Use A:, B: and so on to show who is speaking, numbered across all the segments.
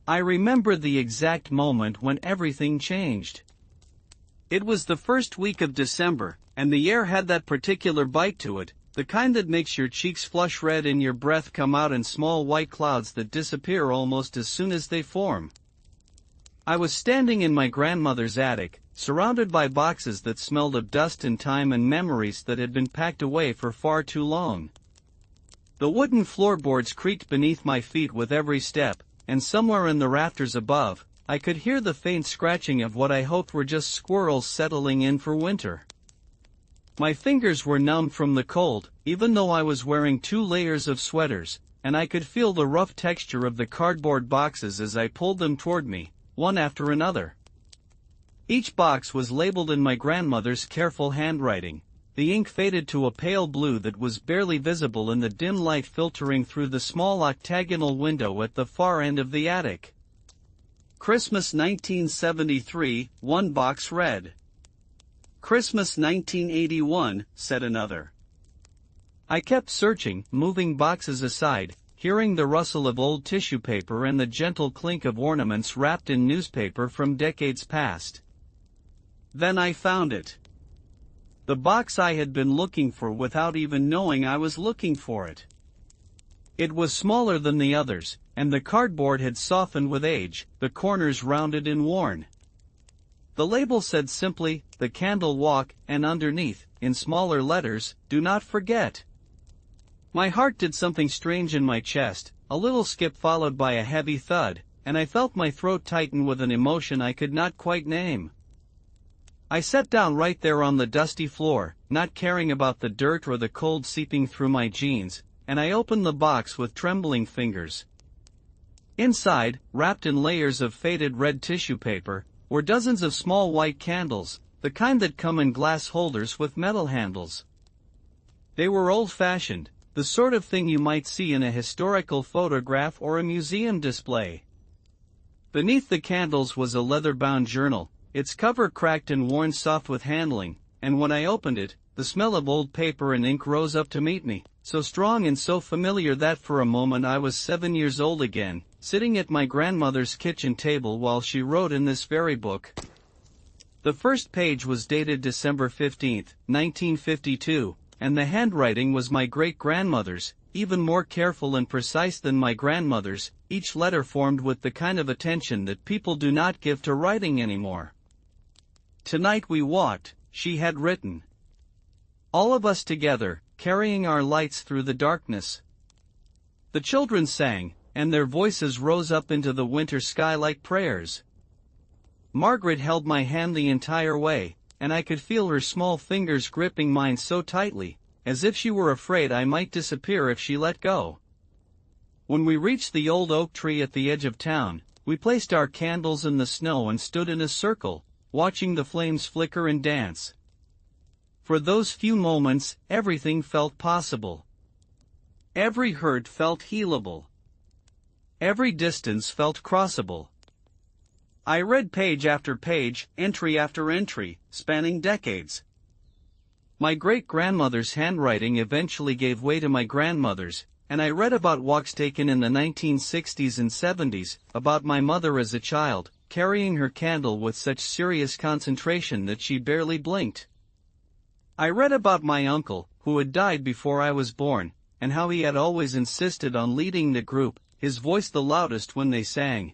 A: I remember the exact moment when everything changed. It was the first week of December, and the air had that particular bite to it, the kind that makes your cheeks flush red and your breath come out in small white clouds that disappear almost as soon as they form. I was standing in my grandmother's attic, surrounded by boxes that smelled of dust and time and memories that had been packed away for far too long. The wooden floorboards creaked beneath my feet with every step, and somewhere in the rafters above, I could hear the faint scratching of what I hoped were just squirrels settling in for winter. My fingers were numb from the cold, even though I was wearing 2 layers of sweaters, and I could feel the rough texture of the cardboard boxes as I pulled them toward me, one after another. Each box was labeled in my grandmother's careful handwriting. The ink faded to a pale blue that was barely visible in the dim light filtering through the small octagonal window at the far end of the attic. Christmas 1973, one box read. Christmas 1981, said another. I kept searching, moving boxes aside, hearing the rustle of old tissue paper and the gentle clink of ornaments wrapped in newspaper from decades past. Then I found it. The box I had been looking for without even knowing I was looking for it. It was smaller than the others, and the cardboard had softened with age, the corners rounded and worn. The label said simply, "The Candle Walk," and underneath, in smaller letters, "Do not forget." My heart did something strange in my chest, a little skip followed by a heavy thud, and I felt my throat tighten with an emotion I could not quite name. I sat down right there on the dusty floor, not caring about the dirt or the cold seeping through my jeans, and I opened the box with trembling fingers. Inside, wrapped in layers of faded red tissue paper, were dozens of small white candles, the kind that come in glass holders with metal handles. They were old-fashioned, the sort of thing you might see in a historical photograph or a museum display. Beneath the candles was a leather-bound journal, its cover cracked and worn soft with handling, and when I opened it, the smell of old paper and ink rose up to meet me, so strong and so familiar that for a moment I was 7 years old again, sitting at my grandmother's kitchen table while she wrote in this very book. The first page was dated December 15, 1952, and the handwriting was my great-grandmother's, even more careful and precise than my grandmother's, each letter formed with the kind of attention that people do not give to writing anymore. "Tonight we walked," she had written. "All of us together, carrying our lights through the darkness." The children sang, and their voices rose up into the winter sky like prayers. Margaret held my hand the entire way, and I could feel her small fingers gripping mine so tightly, as if she were afraid I might disappear if she let go. When we reached the old oak tree at the edge of town, we placed our candles in the snow and stood in a circle, watching the flames flicker and dance. For those few moments, everything felt possible. Every hurt felt healable. Every distance felt crossable. I read page after page, entry after entry, spanning decades. My great-grandmother's handwriting eventually gave way to my grandmother's, and I read about walks taken in the 1960s and 70s, about my mother as a child, carrying her candle with such serious concentration that she barely blinked. I read about my uncle, who had died before I was born, and how he had always insisted on leading the group, his voice the loudest when they sang.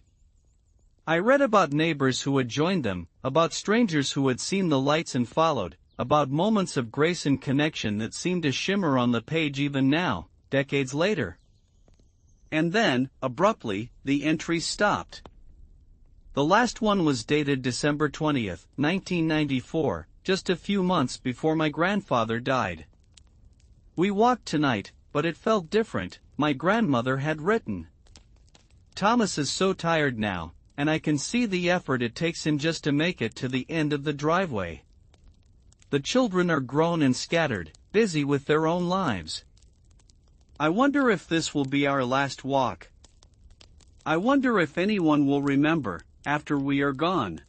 A: I read about neighbors who had joined them, about strangers who had seen the lights and followed, about moments of grace and connection that seemed to shimmer on the page even now, decades later. And then, abruptly, the entries stopped. The last one was dated December 20th, 1994, just a few months before my grandfather died. "We walked tonight, but it felt different," my grandmother had written. "Thomas is so tired now, and I can see the effort it takes him just to make it to the end of the driveway. The children are grown and scattered, busy with their own lives. I wonder if this will be our last walk. I wonder if anyone will remember, after we are gone."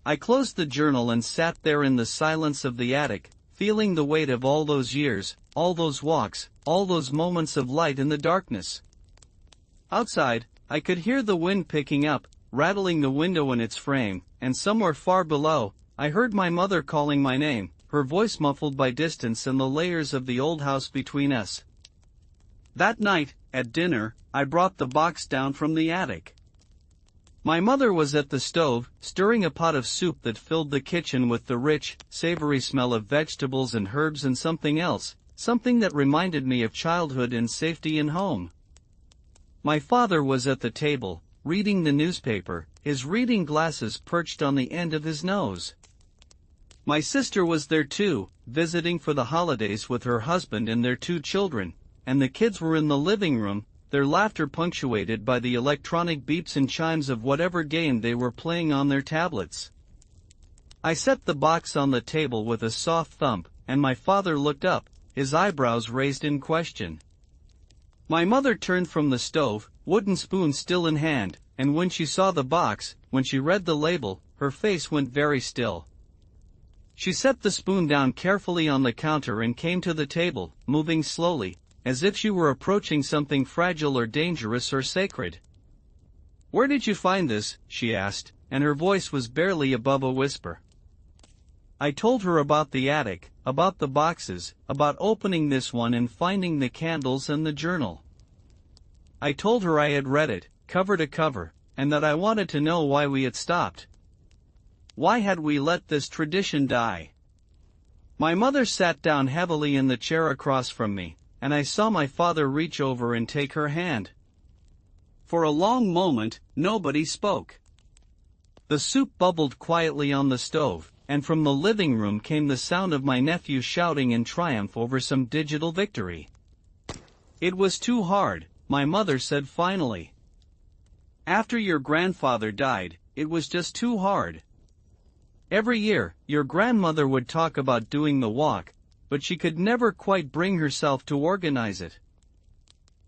A: I closed the journal and sat there in the silence of the attic, feeling the weight of all those years, all those walks, all those moments of light in the darkness. Outside, I could hear the wind picking up, rattling the window in its frame, and somewhere far below, I heard my mother calling my name, her voice muffled by distance and the layers of the old house between us. That night, at dinner, I brought the box down from the attic. My mother was at the stove, stirring a pot of soup that filled the kitchen with the rich, savory smell of vegetables and herbs and something else, something that reminded me of childhood and safety in home. My father was at the table, reading the newspaper, his reading glasses perched on the end of his nose. My sister was there too, visiting for the holidays with her husband and their 2 children, and the kids were in the living room, their laughter punctuated by the electronic beeps and chimes of whatever game they were playing on their tablets. I set the box on the table with a soft thump, and my father looked up, his eyebrows raised in question. My mother turned from the stove, wooden spoon still in hand, and when she saw the box, when she read the label, her face went very still. She set the spoon down carefully on the counter and came to the table, moving slowly, as if she were approaching something fragile or dangerous or sacred. "Where did you find this?" she asked, and her voice was barely above a whisper. I told her about the attic, about the boxes, about opening this one and finding the candles and the journal. I told her I had read it, cover to cover, and that I wanted to know why we had stopped. Why had we let this tradition die? My mother sat down heavily in the chair across from me, and I saw my father reach over and take her hand. For a long moment, nobody spoke. The soup bubbled quietly on the stove, and from the living room came the sound of my nephew shouting in triumph over some digital victory. "It was too hard," my mother said finally. "After your grandfather died, it was just too hard. Every year, your grandmother would talk about doing the walk, but she could never quite bring herself to organize it.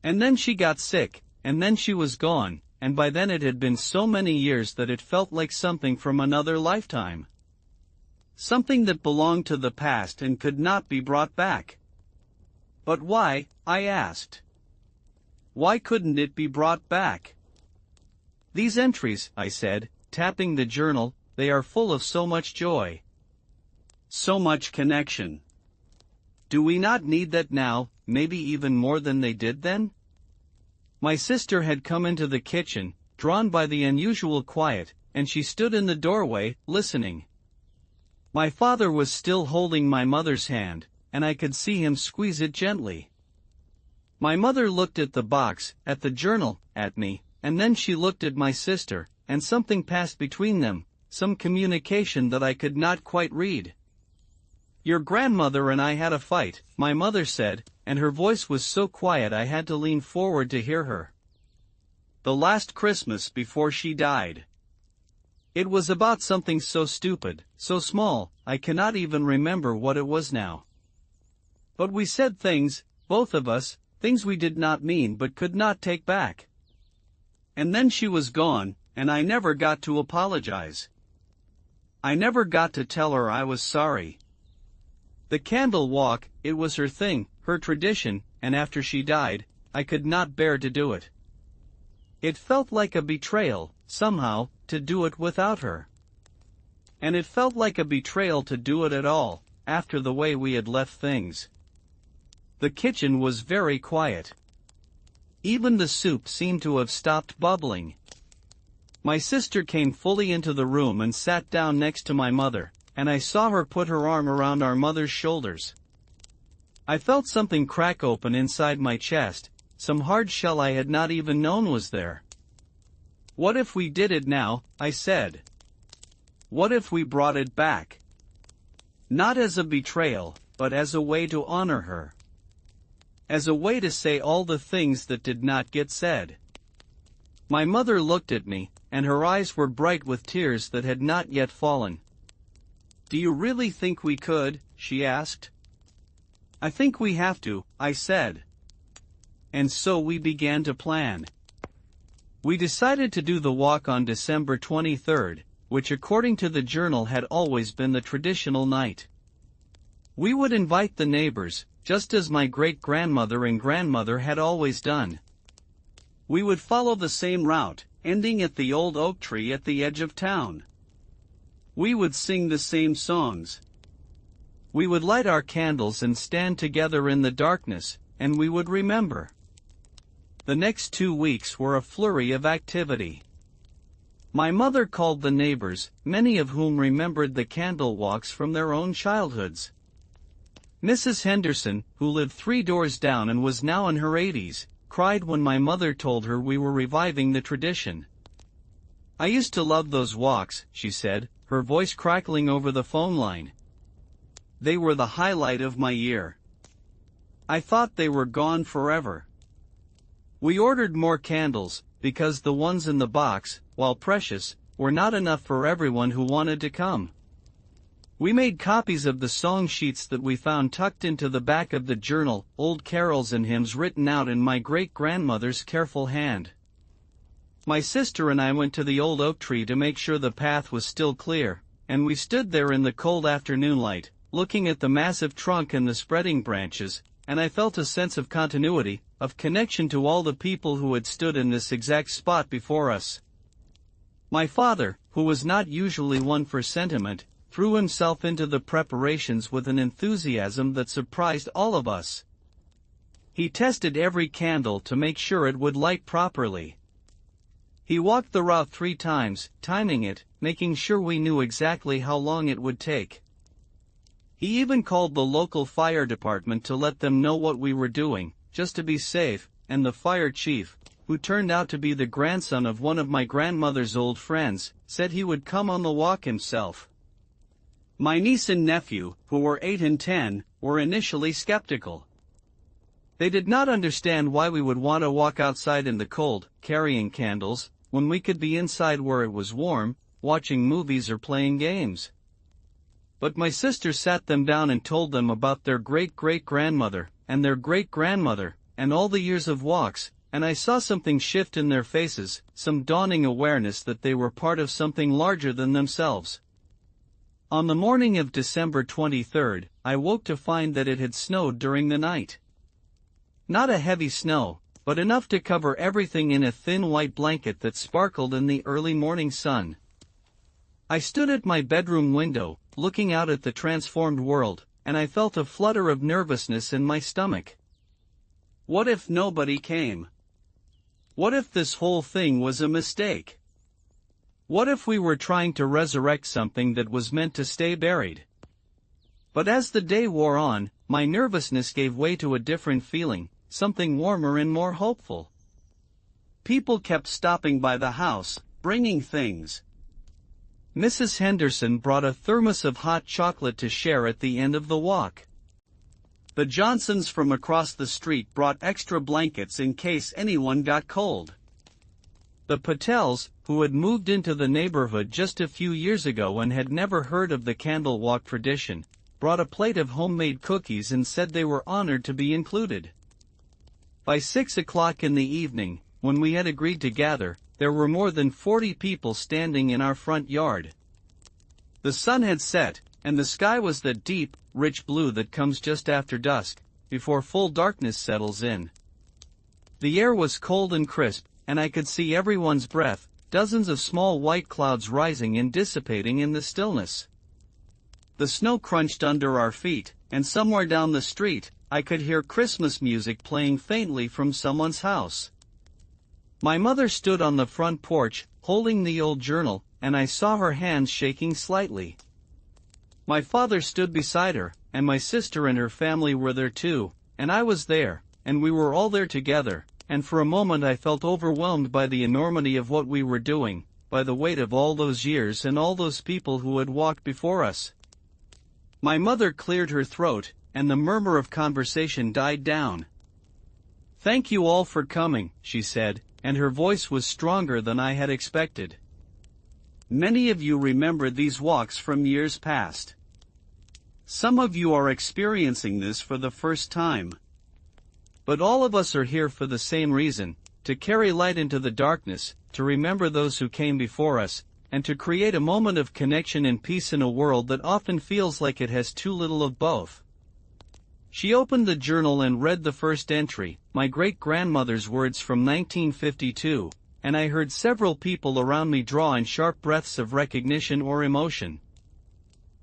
A: And then she got sick, and then she was gone, and by then it had been so many years that it felt like something from another lifetime. Something that belonged to the past and could not be brought back. But why, I asked. Why couldn't it be brought back? These entries, I said, tapping the journal, they are full of so much joy. So much connection. Do we not need that now, maybe even more than they did then?" My sister had come into the kitchen, drawn by the unusual quiet, and she stood in the doorway, listening. My father was still holding my mother's hand, and I could see him squeeze it gently. My mother looked at the box, at the journal, at me, and then she looked at my sister, and something passed between them, some communication that I could not quite read. "Your grandmother and I had a fight," my mother said, and her voice was so quiet I had to lean forward to hear her. "The last Christmas before she died. It was about something so stupid, so small, I cannot even remember what it was now. But we said things, both of us, things we did not mean but could not take back. And then she was gone, and I never got to apologize. I never got to tell her I was sorry. The candle walk, it was her thing, her tradition, and after she died, I could not bear to do it. It felt like a betrayal, somehow, to do it without her. And it felt like a betrayal to do it at all, after the way we had left things. The kitchen was very quiet. Even the soup seemed to have stopped bubbling. My sister came fully into the room and sat down next to my mother, and I saw her put her arm around our mother's shoulders. I felt something crack open inside my chest, some hard shell I had not even known was there. "What if we did it now?" I said. "What if we brought it back? Not as a betrayal, but as a way to honor her. As a way to say all the things that did not get said." My mother looked at me, and her eyes were bright with tears that had not yet fallen. "Do you really think we could?" she asked. "I think we have to," I said. And so we began to plan. We decided to do the walk on December 23rd, which according to the journal had always been the traditional night. We would invite the neighbors, just as my great-grandmother and grandmother had always done. We would follow the same route, ending at the old oak tree at the edge of town. We would sing the same songs. We would light our candles and stand together in the darkness, and we would remember. The next 2 weeks were a flurry of activity. My mother called the neighbors, many of whom remembered the candle walks from their own childhoods. Mrs. Henderson, who lived 3 doors down and was now in her 80s, cried when my mother told her we were reviving the tradition. "I used to love those walks," she said, her voice crackling over the phone line. "They were the highlight of my year. I thought they were gone forever." We ordered more candles, because the ones in the box, while precious, were not enough for everyone who wanted to come. We made copies of the song sheets that we found tucked into the back of the journal, old carols and hymns written out in my great-grandmother's careful hand. My sister and I went to the old oak tree to make sure the path was still clear, and we stood there in the cold afternoon light, looking at the massive trunk and the spreading branches, and I felt a sense of continuity, of connection to all the people who had stood in this exact spot before us. My father, who was not usually one for sentiment, threw himself into the preparations with an enthusiasm that surprised all of us. He tested every candle to make sure it would light properly. He walked the route 3 times, timing it, making sure we knew exactly how long it would take. He even called the local fire department to let them know what we were doing, just to be safe, and the fire chief, who turned out to be the grandson of one of my grandmother's old friends, said he would come on the walk himself. My niece and nephew, who were 8 and 10, were initially skeptical. They did not understand why we would want to walk outside in the cold, carrying candles, when we could be inside where it was warm, watching movies or playing games. But my sister sat them down and told them about their great-great-grandmother, and their great-grandmother, and all the years of walks, and I saw something shift in their faces, some dawning awareness that they were part of something larger than themselves. On the morning of December 23rd, I woke to find that it had snowed during the night. Not a heavy snow, but enough to cover everything in a thin white blanket that sparkled in the early morning sun. I stood at my bedroom window, looking out at the transformed world, and I felt a flutter of nervousness in my stomach. What if nobody came? What if this whole thing was a mistake? What if we were trying to resurrect something that was meant to stay buried? But as the day wore on, my nervousness gave way to a different feeling, something warmer and more hopeful. People kept stopping by the house, bringing things. Mrs. Henderson brought a thermos of hot chocolate to share at the end of the walk. The Johnsons from across the street brought extra blankets in case anyone got cold. The Patels, who had moved into the neighborhood just a few years ago and had never heard of the candle walk tradition, brought a plate of homemade cookies and said they were honored to be included. By 6 o'clock in the evening, when we had agreed to gather, there were more than 40 people standing in our front yard. The sun had set, and the sky was the deep, rich blue that comes just after dusk, before full darkness settles in. The air was cold and crisp, and I could see everyone's breath, dozens of small white clouds rising and dissipating in the stillness. The snow crunched under our feet, and somewhere down the street, I could hear Christmas music playing faintly from someone's house. My mother stood on the front porch, holding the old journal, and I saw her hands shaking slightly. My father stood beside her, and my sister and her family were there too, and I was there, and we were all there together, and for a moment I felt overwhelmed by the enormity of what we were doing, by the weight of all those years and all those people who had walked before us. My mother cleared her throat, and the murmur of conversation died down. "Thank you all for coming," she said, and her voice was stronger than I had expected. "Many of you remember these walks from years past. Some of you are experiencing this for the first time. But all of us are here for the same reason, to carry light into the darkness, to remember those who came before us, and to create a moment of connection and peace in a world that often feels like it has too little of both." She opened the journal and read the first entry, my great-grandmother's words from 1952, and I heard several people around me draw in sharp breaths of recognition or emotion.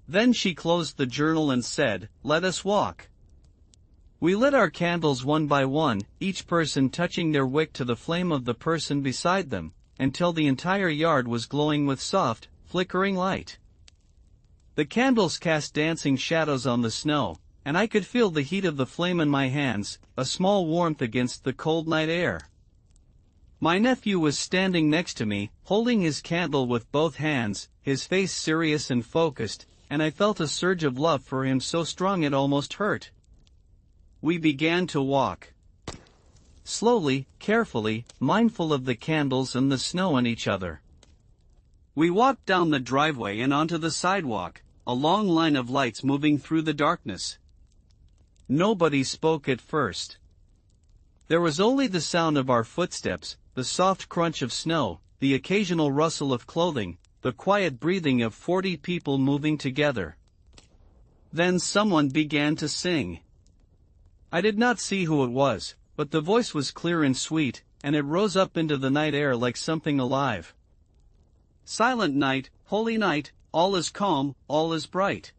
A: Then she closed the journal and said, "Let us walk." We lit our candles one by one, each person touching their wick to the flame of the person beside them, until the entire yard was glowing with soft, flickering light. The candles cast dancing shadows on the snow, and I could feel the heat of the flame in my hands, a small warmth against the cold night air. My nephew was standing next to me, holding his candle with both hands, his face serious and focused, and I felt a surge of love for him so strong it almost hurt. We began to walk. Slowly, carefully, mindful of the candles and the snow and each other. We walked down the driveway and onto the sidewalk, a long line of lights moving through the darkness. Nobody spoke at first. There was only the sound of our footsteps, the soft crunch of snow, the occasional rustle of clothing, the quiet breathing of 40 people moving together. Then someone began to sing. I did not see who it was, but the voice was clear and sweet, and it rose up into the night air like something alive. Silent night, holy night, all is calm, all is bright.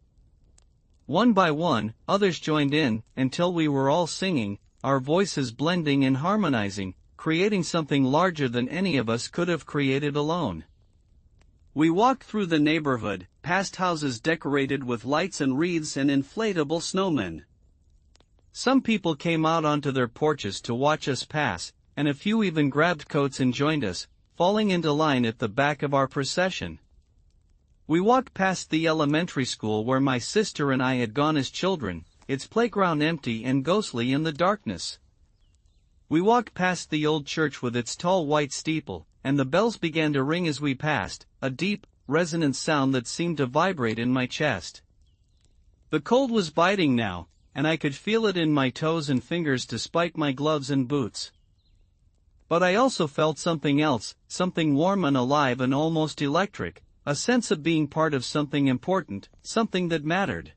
A: One by one, others joined in, until we were all singing, our voices blending and harmonizing, creating something larger than any of us could have created alone. We walked through the neighborhood, past houses decorated with lights and wreaths and inflatable snowmen. Some people came out onto their porches to watch us pass, and a few even grabbed coats and joined us, falling into line at the back of our procession. We walked past the elementary school where my sister and I had gone as children, its playground empty and ghostly in the darkness. We walked past the old church with its tall white steeple, and the bells began to ring as we passed, a deep, resonant sound that seemed to vibrate in my chest. The cold was biting now, and I could feel it in my toes and fingers despite my gloves and boots. But I also felt something else, something warm and alive and almost electric, a sense of being part of something important, something that mattered.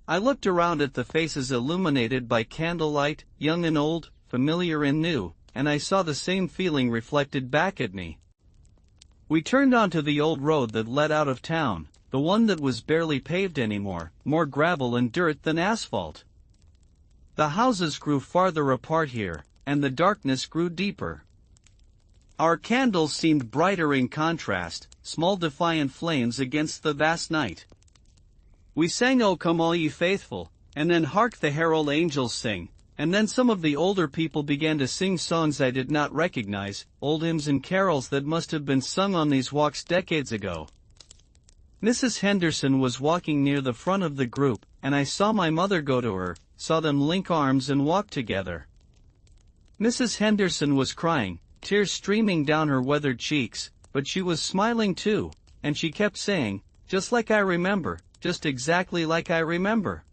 A: I looked around at the faces illuminated by candlelight, young and old, familiar and new, and I saw the same feeling reflected back at me. We turned onto the old road that led out of town, the one that was barely paved anymore, more gravel and dirt than asphalt. The houses grew farther apart here, and the darkness grew deeper. Our candles seemed brighter in contrast, small defiant flames against the vast night. We sang "O Come All Ye Faithful," and then "Hark the Herald Angels Sing," and then some of the older people began to sing songs I did not recognize, old hymns and carols that must have been sung on these walks decades ago. Mrs. Henderson was walking near the front of the group, and I saw my mother go to her, saw them link arms and walk together. Mrs. Henderson was crying, tears streaming down her weathered cheeks, but she was smiling too, and she kept saying, "Just like I remember, just exactly like I remember."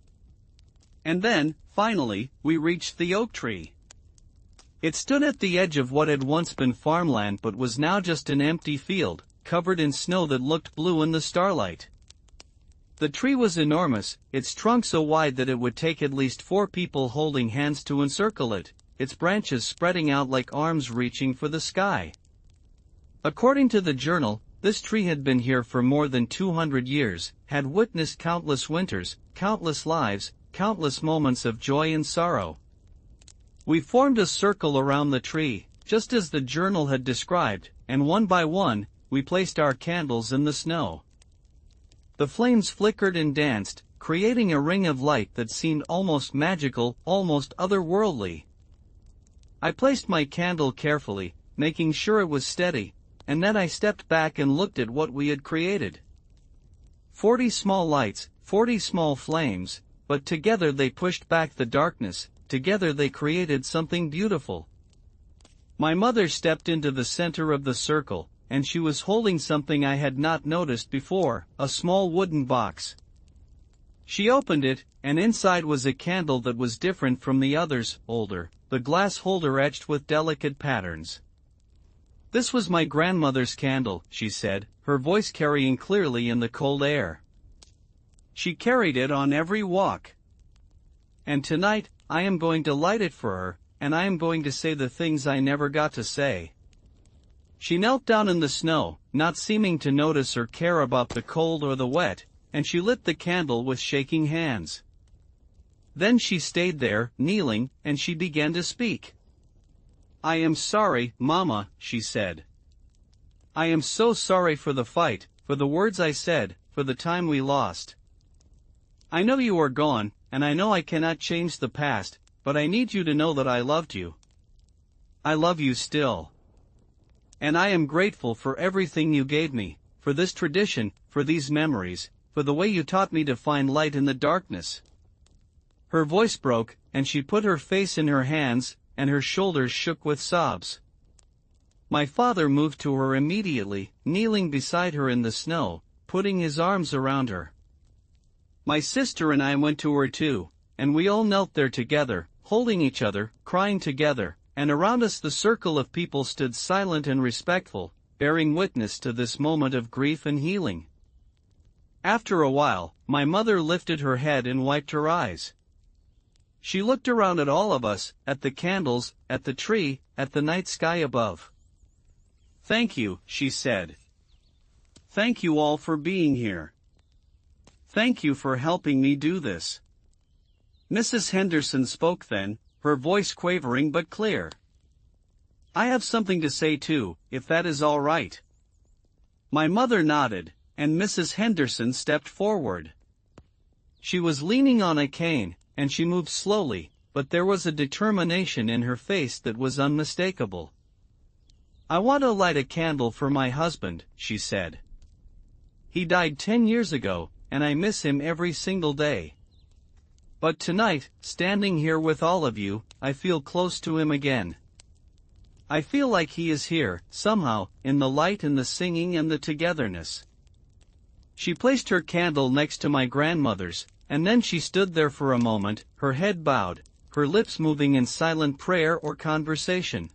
A: And then, finally, we reached the oak tree. It stood at the edge of what had once been farmland but was now just an empty field, covered in snow that looked blue in the starlight. The tree was enormous, its trunk so wide that it would take at least 4 people holding hands to encircle it, its branches spreading out like arms reaching for the sky. According to the journal, this tree had been here for more than 200 years, had witnessed countless winters, countless lives, countless moments of joy and sorrow. We formed a circle around the tree, just as the journal had described, and one by one, we placed our candles in the snow. The flames flickered and danced, creating a ring of light that seemed almost magical, almost otherworldly. I placed my candle carefully, making sure it was steady, and then I stepped back and looked at what we had created. 40 small lights, 40 small flames, but together they pushed back the darkness, together they created something beautiful. My mother stepped into the center of the circle, and she was holding something I had not noticed before, a small wooden box. She opened it, and inside was a candle that was different from the others, older, the glass holder etched with delicate patterns. "This was my grandmother's candle," she said, her voice carrying clearly in the cold air. "She carried it on every walk. And tonight, I am going to light it for her, and I am going to say the things I never got to say. She knelt down in the snow, not seeming to notice or care about the cold or the wet, and she lit the candle with shaking hands. Then she stayed there, kneeling, and she began to speak. "I am sorry, Mama," she said. "I am so sorry for the fight, for the words I said, for the time we lost. I know you are gone, and I know I cannot change the past, but I need you to know that I loved you. I love you still. And I am grateful for everything you gave me, for this tradition, for these memories, for the way you taught me to find light in the darkness." Her voice broke, and she put her face in her hands, and her shoulders shook with sobs. My father moved to her immediately, kneeling beside her in the snow, putting his arms around her. My sister and I went to her too, and we all knelt there together, holding each other, crying together, and around us the circle of people stood silent and respectful, bearing witness to this moment of grief and healing. After a while, my mother lifted her head and wiped her eyes. She looked around at all of us, at the candles, at the tree, at the night sky above. "Thank you," she said. "Thank you all for being here. Thank you for helping me do this." Mrs. Henderson spoke then, her voice quavering but clear. "I have something to say too, if that is all right." My mother nodded, and Mrs. Henderson stepped forward. She was leaning on a cane, and she moved slowly, but there was a determination in her face that was unmistakable. "I want to light a candle for my husband," she said. "He died 10 years ago, and I miss him every single day. But tonight, standing here with all of you, I feel close to him again. I feel like he is here, somehow, in the light and the singing and the togetherness." She placed her candle next to my grandmother's, and then she stood there for a moment, her head bowed, her lips moving in silent prayer or conversation.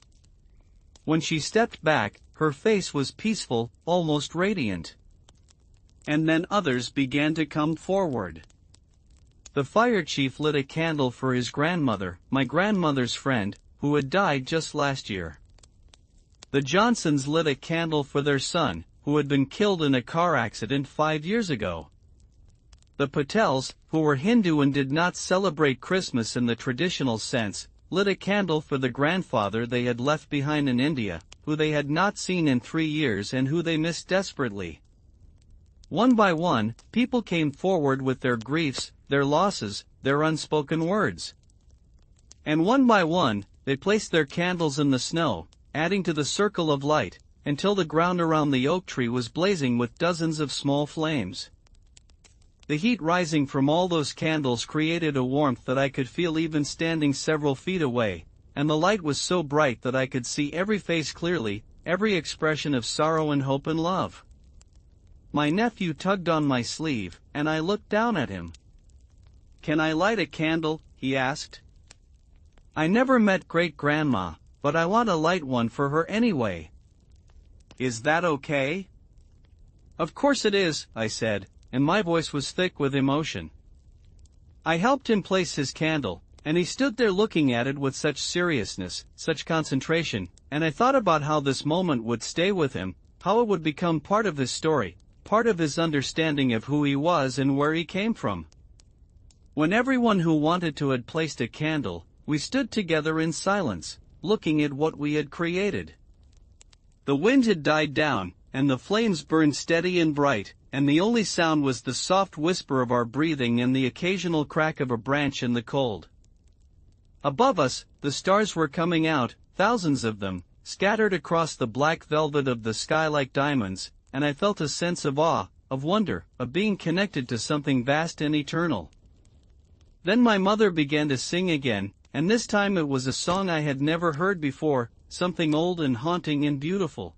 A: When she stepped back, her face was peaceful, almost radiant. And then others began to come forward. The fire chief lit a candle for his grandmother, my grandmother's friend, who had died just last year. The Johnsons lit a candle for their son, who had been killed in a car accident 5 years ago. The Patels, who were Hindu and did not celebrate Christmas in the traditional sense, lit a candle for the grandfather they had left behind in India, who they had not seen in 3 years and who they missed desperately. One by one, people came forward with their griefs, their losses, their unspoken words. And one by one, they placed their candles in the snow, adding to the circle of light, until the ground around the oak tree was blazing with dozens of small flames. The heat rising from all those candles created a warmth that I could feel even standing several feet away, and the light was so bright that I could see every face clearly, every expression of sorrow and hope and love. My nephew tugged on my sleeve, and I looked down at him. "Can I light a candle?" he asked. "I never met great-grandma, but I want to light one for her anyway. Is that okay?" "Of course it is," I said, and my voice was thick with emotion. I helped him place his candle, and he stood there looking at it with such seriousness, such concentration, and I thought about how this moment would stay with him, how it would become part of his story, part of his understanding of who he was and where he came from. When everyone who wanted to had placed a candle, we stood together in silence, looking at what we had created. The wind had died down, and the flames burned steady and bright, and the only sound was the soft whisper of our breathing and the occasional crack of a branch in the cold. Above us, the stars were coming out, thousands of them, scattered across the black velvet of the sky like diamonds, and I felt a sense of awe, of wonder, of being connected to something vast and eternal. Then my mother began to sing again, and this time it was a song I had never heard before, something old and haunting and beautiful.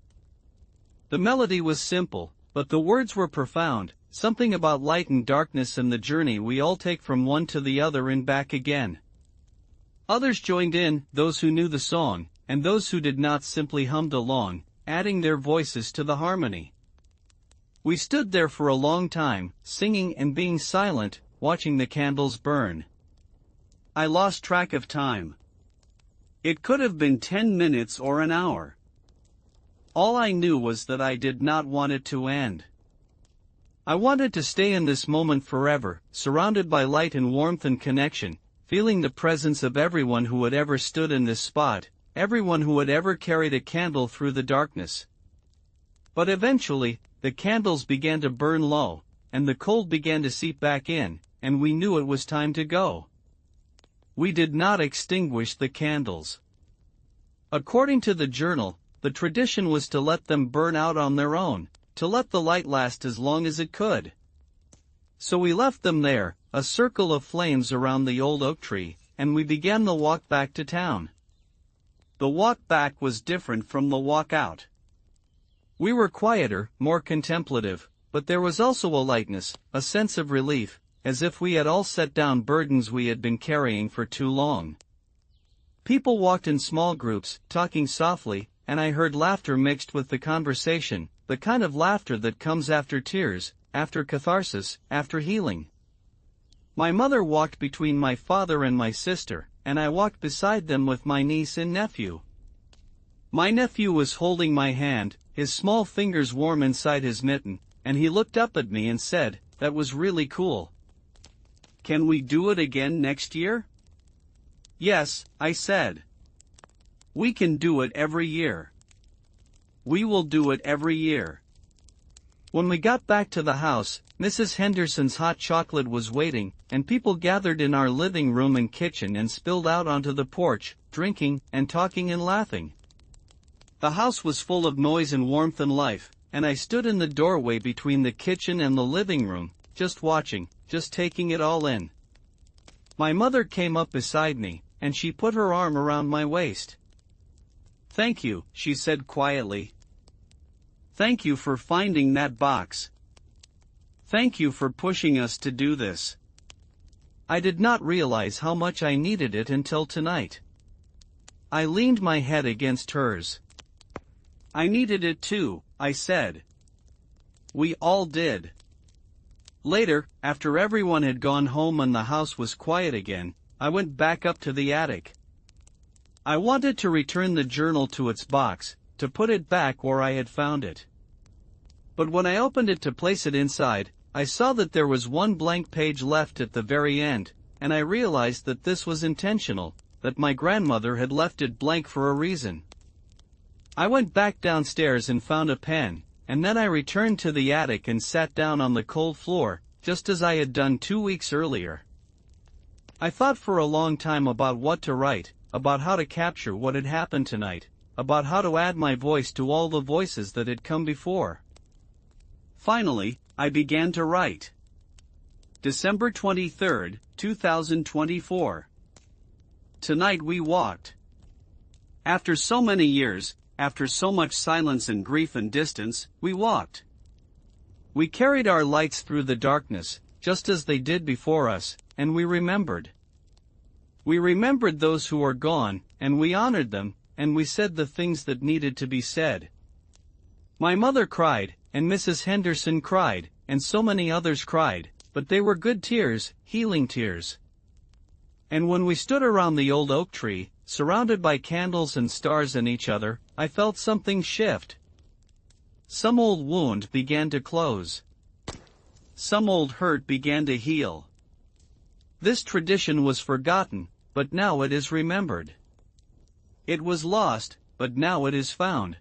A: The melody was simple, but the words were profound, something about light and darkness and the journey we all take from one to the other and back again. Others joined in, those who knew the song, and those who did not simply hummed along, adding their voices to the harmony. We stood there for a long time, singing and being silent, watching the candles burn. I lost track of time. It could have been 10 minutes or an hour. All I knew was that I did not want it to end. I wanted to stay in this moment forever, surrounded by light and warmth and connection, feeling the presence of everyone who had ever stood in this spot, everyone who had ever carried a candle through the darkness. But eventually, the candles began to burn low, and the cold began to seep back in, and we knew it was time to go. We did not extinguish the candles. According to the journal, the tradition was to let them burn out on their own, to let the light last as long as it could. So we left them there, a circle of flames around the old oak tree, and we began the walk back to town. The walk back was different from the walk out. We were quieter, more contemplative, but there was also a lightness, a sense of relief, as if we had all set down burdens we had been carrying for too long. People walked in small groups, talking softly, and I heard laughter mixed with the conversation, the kind of laughter that comes after tears, after catharsis, after healing. My mother walked between my father and my sister, and I walked beside them with my niece and nephew. My nephew was holding my hand, his small fingers warm inside his mitten, and he looked up at me and said, "That was really cool. Can we do it again next year?" "Yes," I said. "We can do it every year. We will do it every year." When we got back to the house, Mrs. Henderson's hot chocolate was waiting, and people gathered in our living room and kitchen and spilled out onto the porch, drinking and talking and laughing. The house was full of noise and warmth and life, and I stood in the doorway between the kitchen and the living room, just watching, just taking it all in. My mother came up beside me, and she put her arm around my waist. "Thank you," she said quietly. "Thank you for finding that box. Thank you for pushing us to do this." I did not realize how much I needed it until tonight. I leaned my head against hers. "I needed it too," I said. We all did. Later, after everyone had gone home and the house was quiet again, I went back up to the attic. I wanted to return the journal to its box, to put it back where I had found it. But when I opened it to place it inside, I saw that there was one blank page left at the very end, and I realized that this was intentional, that my grandmother had left it blank for a reason. I went back downstairs and found a pen, and then I returned to the attic and sat down on the cold floor, just as I had done 2 weeks earlier. I thought for a long time about what to write, about how to capture what had happened tonight, about how to add my voice to all the voices that had come before. Finally, I began to write. December 23, 2024. Tonight we walked. After so many years, after so much silence and grief and distance, we walked. We carried our lights through the darkness, just as they did before us, and we remembered. We remembered those who are gone, and we honored them, and we said the things that needed to be said. My mother cried, and Mrs. Henderson cried, and so many others cried, but they were good tears, healing tears. And when we stood around the old oak tree, surrounded by candles and stars and each other, I felt something shift. Some old wound began to close. Some old hurt began to heal. This tradition was forgotten, but now it is remembered. It was lost, but now it is found.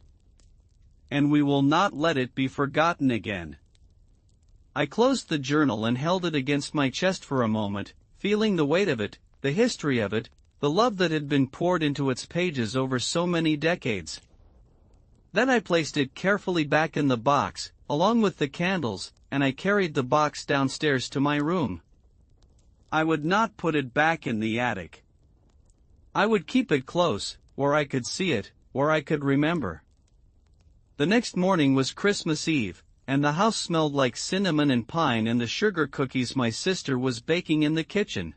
A: And we will not let it be forgotten again. I closed the journal and held it against my chest for a moment, feeling the weight of it, the history of it, the love that had been poured into its pages over so many decades. Then I placed it carefully back in the box, along with the candles, and I carried the box downstairs to my room. I would not put it back in the attic. I would keep it close, where I could see it, where I could remember. The next morning was Christmas Eve, and the house smelled like cinnamon and pine and the sugar cookies my sister was baking in the kitchen.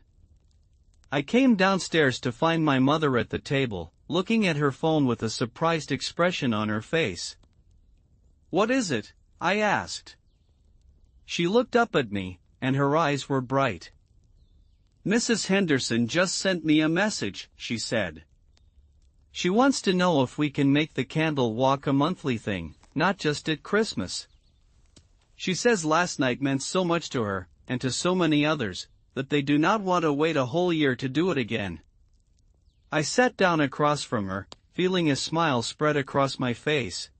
A: I came downstairs to find my mother at the table, looking at her phone with a surprised expression on her face. "What is it?" I asked. She looked up at me, and her eyes were bright. "Mrs. Henderson just sent me a message," she said. "She wants to know if we can make the candle walk a monthly thing, not just at Christmas. She says last night meant so much to her, and to so many others, that they do not want to wait a whole year to do it again." I sat down across from her, feeling a smile spread across my face.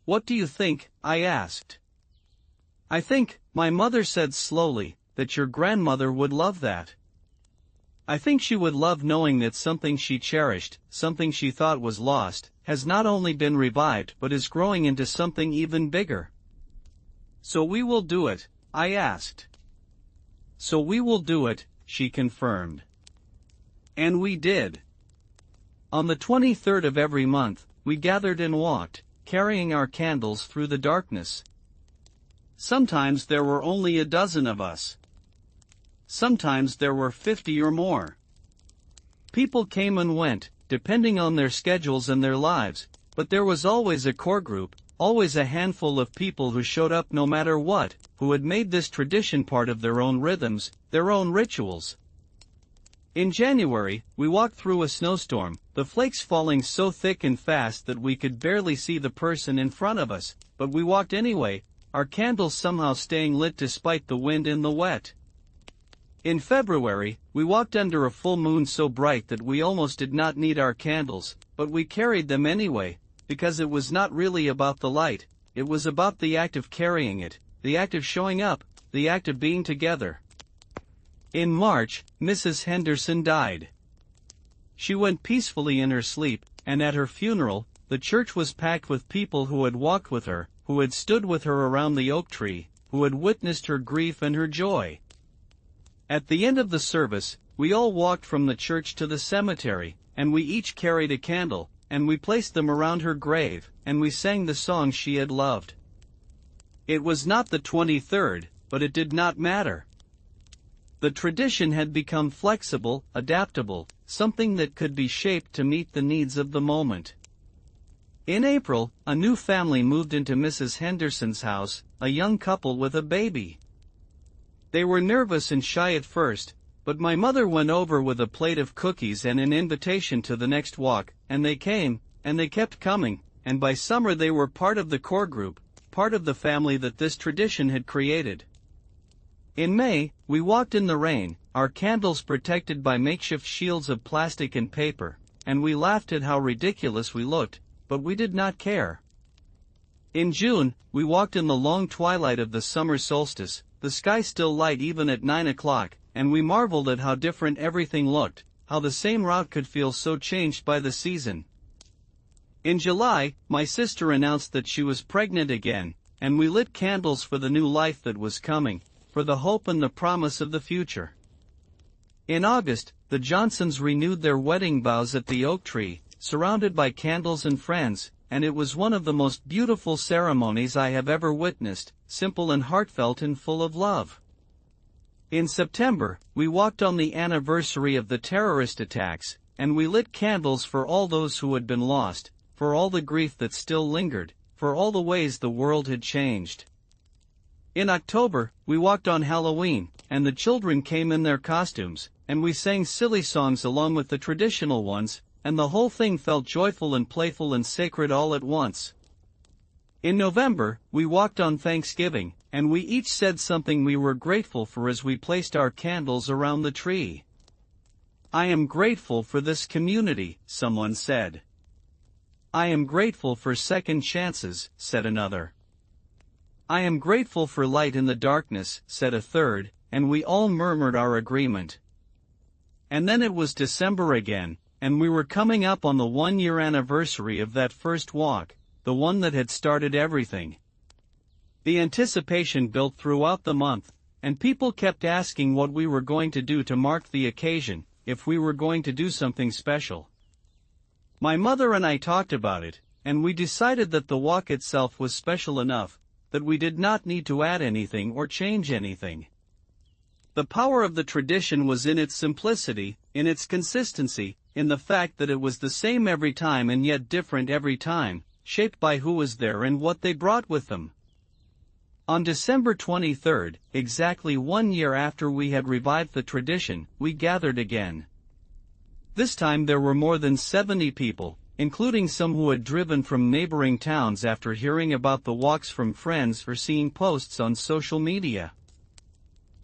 A: "What do you think?" I asked. "I think," my mother said slowly, "that your grandmother would love that. I think she would love knowing that something she cherished, something she thought was lost, has not only been revived but is growing into something even bigger." "So we will do it?" I asked. "So we will do it," she confirmed. And we did. On the 23rd of every month, we gathered and walked, carrying our candles through the darkness. Sometimes there were only a dozen of us. Sometimes there were 50 or more. People came and went, depending on their schedules and their lives, but there was always a core group, always a handful of people who showed up no matter what, who had made this tradition part of their own rhythms, their own rituals. In January, we walked through a snowstorm, the flakes falling so thick and fast that we could barely see the person in front of us, but we walked anyway, our candles somehow staying lit despite the wind and the wet. In February, we walked under a full moon so bright that we almost did not need our candles, but we carried them anyway, because it was not really about the light, it was about the act of carrying it, the act of showing up, the act of being together. In March, Mrs. Henderson died. She went peacefully in her sleep, and at her funeral, the church was packed with people who had walked with her, who had stood with her around the oak tree, who had witnessed her grief and her joy. At the end of the service, we all walked from the church to the cemetery, and we each carried a candle, and we placed them around her grave, and we sang the songs she had loved. It was not the 23rd, but it did not matter. The tradition had become flexible, adaptable, something that could be shaped to meet the needs of the moment. In April, a new family moved into Mrs. Henderson's house, a young couple with a baby. They were nervous and shy at first, but my mother went over with a plate of cookies and an invitation to the next walk, and they came, and they kept coming, and by summer they were part of the core group, part of the family that this tradition had created. In May, we walked in the rain, our candles protected by makeshift shields of plastic and paper, and we laughed at how ridiculous we looked, but we did not care. In June, we walked in the long twilight of the summer solstice, the sky still light even at 9 o'clock, and we marveled at how different everything looked, how the same route could feel so changed by the season. In July, my sister announced that she was pregnant again, and we lit candles for the new life that was coming, for the hope and the promise of the future. In August, the Johnsons renewed their wedding vows at the oak tree, surrounded by candles and friends, and it was one of the most beautiful ceremonies I have ever witnessed, simple and heartfelt and full of love. In September, we walked on the anniversary of the terrorist attacks, and we lit candles for all those who had been lost, for all the grief that still lingered, for all the ways the world had changed. In October, we walked on Halloween, and the children came in their costumes, and we sang silly songs along with the traditional ones, and the whole thing felt joyful and playful and sacred all at once. In November, we walked on Thanksgiving, and we each said something we were grateful for as we placed our candles around the tree. "I am grateful for this community," someone said. "I am grateful for second chances," said another. "I am grateful for light in the darkness," said a third, and we all murmured our agreement. And then it was December again, and we were coming up on the 1-year anniversary of that first walk, the one that had started everything. The anticipation built throughout the month, and people kept asking what we were going to do to mark the occasion, if we were going to do something special. My mother and I talked about it, and we decided that the walk itself was special enough, that we did not need to add anything or change anything. The power of the tradition was in its simplicity, in its consistency, in the fact that it was the same every time and yet different every time, shaped by who was there and what they brought with them. On December 23rd, exactly 1 year after we had revived the tradition, we gathered again. This time there were more than 70 people, including some who had driven from neighboring towns after hearing about the walks from friends or seeing posts on social media.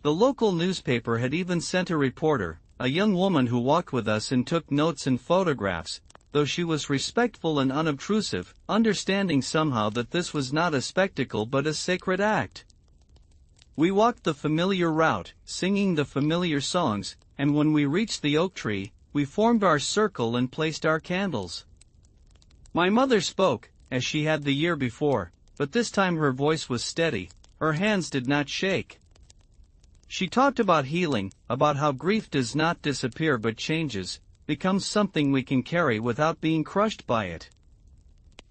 A: The local newspaper had even sent a reporter, a young woman who walked with us and took notes and photographs, though she was respectful and unobtrusive, understanding somehow that this was not a spectacle but a sacred act. We walked the familiar route, singing the familiar songs, and when we reached the oak tree, we formed our circle and placed our candles. My mother spoke, as she had the year before, but this time her voice was steady, her hands did not shake. She talked about healing, about how grief does not disappear but changes, becomes something we can carry without being crushed by it.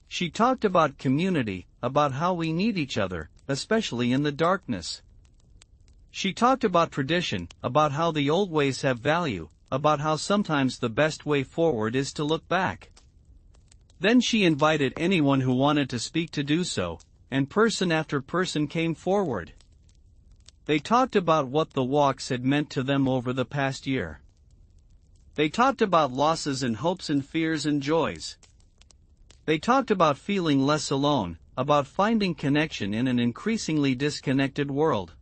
A: She talked about community, about how we need each other, especially in the darkness. She talked about tradition, about how the old ways have value, about how sometimes the best way forward is to look back. Then she invited anyone who wanted to speak to do so, and person after person came forward. They talked about what the walks had meant to them over the past year. They talked about losses and hopes and fears and joys. They talked about feeling less alone, about finding connection in an increasingly disconnected world.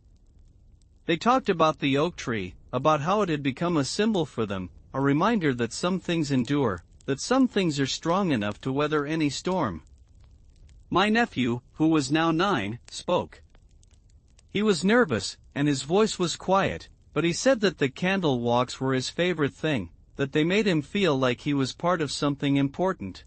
A: They talked about the oak tree, about how it had become a symbol for them, a reminder that some things endure, that some things are strong enough to weather any storm. My nephew, who was now 9, spoke. He was nervous, and his voice was quiet, but he said that the candle walks were his favorite thing, that they made him feel like he was part of something important.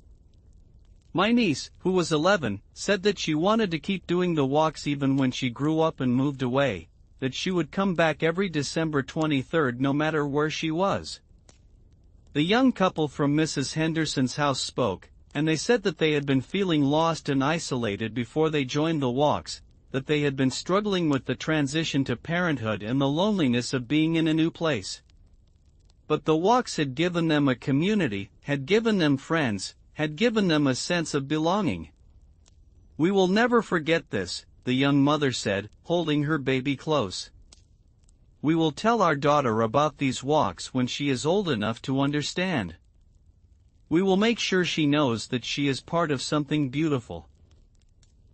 A: My niece, who was 11, said that she wanted to keep doing the walks even when she grew up and moved away, that she would come back every December 23rd no matter where she was. The young couple from Mrs. Henderson's house spoke, and they said that they had been feeling lost and isolated before they joined the walks, that they had been struggling with the transition to parenthood and the loneliness of being in a new place. But the walks had given them a community, had given them friends, had given them a sense of belonging. We will never forget this, the young mother said, holding her baby close. We will tell our daughter about these walks when she is old enough to understand. We will make sure she knows that she is part of something beautiful.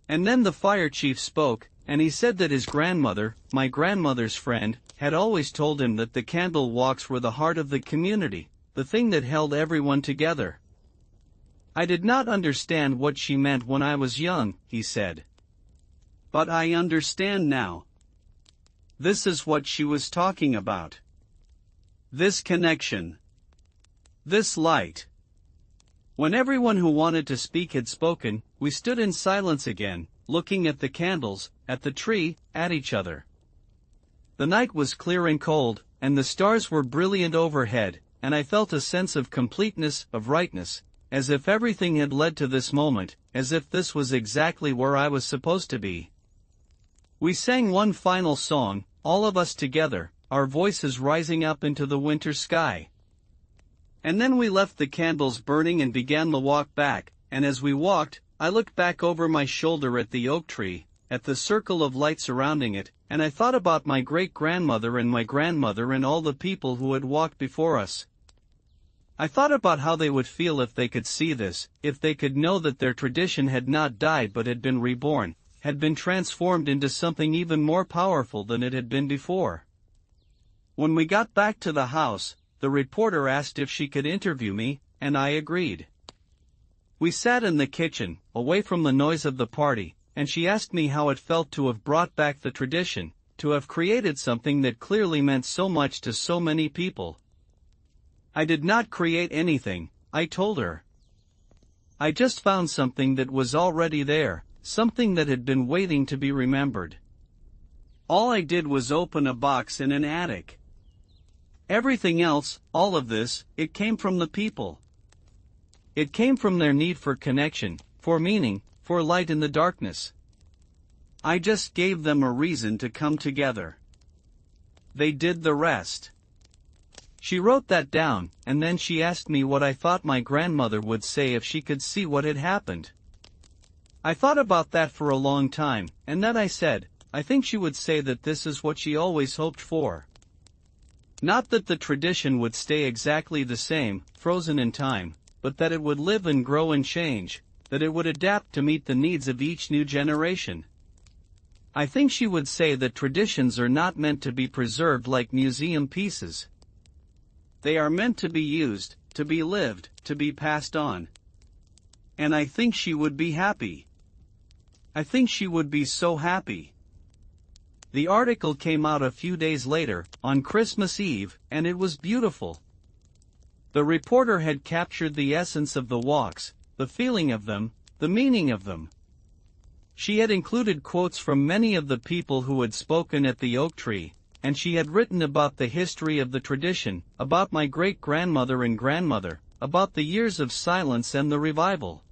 A: And then the fire chief spoke, and he said that his grandmother, my grandmother's friend, had always told him that the candle walks were the heart of the community, the thing that held everyone together. I did not understand what she meant when I was young, he said. But I understand now. This is what she was talking about. This connection. This light. When everyone who wanted to speak had spoken, we stood in silence again, looking at the candles, at the tree, at each other. The night was clear and cold, and the stars were brilliant overhead, and I felt a sense of completeness, of rightness, as if everything had led to this moment, as if this was exactly where I was supposed to be. We sang one final song, all of us together, our voices rising up into the winter sky. And then we left the candles burning and began the walk back, and as we walked, I looked back over my shoulder at the oak tree, at the circle of light surrounding it, and I thought about my great-grandmother and my grandmother and all the people who had walked before us. I thought about how they would feel if they could see this, if they could know that their tradition had not died but had been reborn, had been transformed into something even more powerful than it had been before. When we got back to the house, the reporter asked if she could interview me, and I agreed. We sat in the kitchen, away from the noise of the party, and she asked me how it felt to have brought back the tradition, to have created something that clearly meant so much to so many people. I did not create anything, I told her. I just found something that was already there, something that had been waiting to be remembered. All I did was open a box in an attic. Everything else, all of this, it came from the people. It came from their need for connection, for meaning, for light in the darkness. I just gave them a reason to come together. They did the rest. She wrote that down, and then she asked me what I thought my grandmother would say if she could see what had happened. I thought about that for a long time, and then I said, I think she would say that this is what she always hoped for. Not that the tradition would stay exactly the same, frozen in time, but that it would live and grow and change, that it would adapt to meet the needs of each new generation. I think she would say that traditions are not meant to be preserved like museum pieces. They are meant to be used, to be lived, to be passed on. And I think she would be happy. I think she would be so happy. The article came out a few days later, on Christmas Eve, and it was beautiful. The reporter had captured the essence of the walks, the feeling of them, the meaning of them. She had included quotes from many of the people who had spoken at the oak tree, and she had written about the history of the tradition, about my great-grandmother and grandmother, about the years of silence and the revival.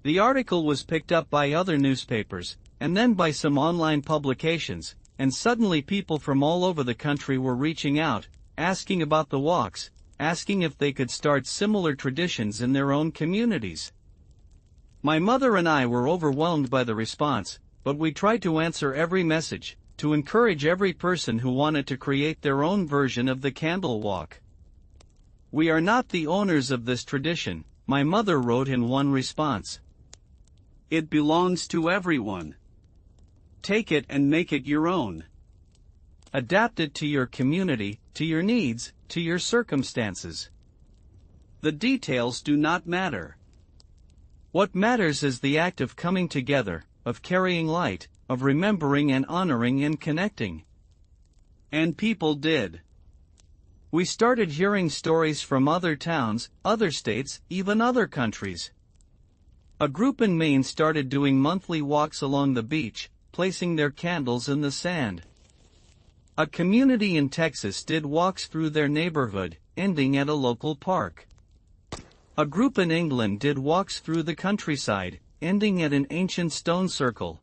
A: The article was picked up by other newspapers, and then by some online publications, and suddenly people from all over the country were reaching out, asking about the walks, asking if they could start similar traditions in their own communities. My mother and I were overwhelmed by the response, but we tried to answer every message, to encourage every person who wanted to create their own version of the candle walk. "We are not the owners of this tradition," my mother wrote in one response. "It belongs to everyone. Take it and make it your own. Adapt it to your community, to your needs, to your circumstances. The details do not matter. What matters is the act of coming together, of carrying light, of remembering and honoring and connecting." And people did. We started hearing stories from other towns, other states, even other countries. A group in Maine started doing monthly walks along the beach, placing their candles in the sand. A community in Texas did walks through their neighborhood, ending at a local park. A group in England did walks through the countryside, ending at an ancient stone circle.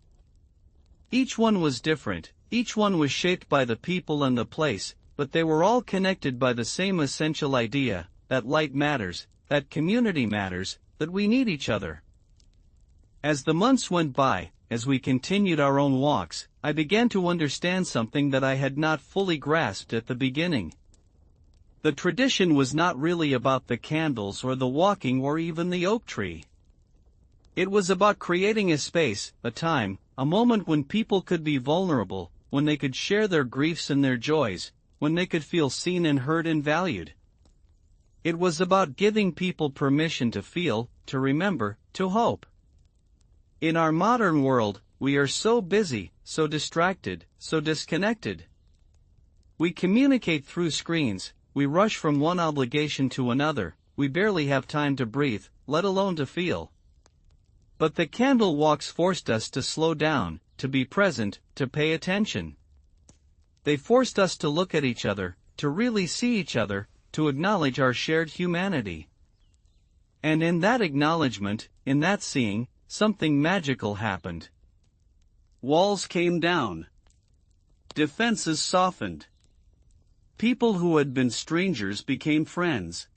A: Each one was different, each one was shaped by the people and the place, but they were all connected by the same essential idea, that light matters, that community matters, that we need each other. As the months went by, as we continued our own walks, I began to understand something that I had not fully grasped at the beginning. The tradition was not really about the candles or the walking or even the oak tree. It was about creating a space, a time, a moment when people could be vulnerable, when they could share their griefs and their joys, when they could feel seen and heard and valued. It was about giving people permission to feel, to remember, to hope. In our modern world, we are so busy, so distracted, so disconnected. We communicate through screens, we rush from one obligation to another, we barely have time to breathe, let alone to feel. But the candle walks forced us to slow down, to be present, to pay attention. They forced us to look at each other, to really see each other, to acknowledge our shared humanity. And in that acknowledgement, in that seeing, something magical happened. Walls came down. Defenses softened. People who had been strangers became friends.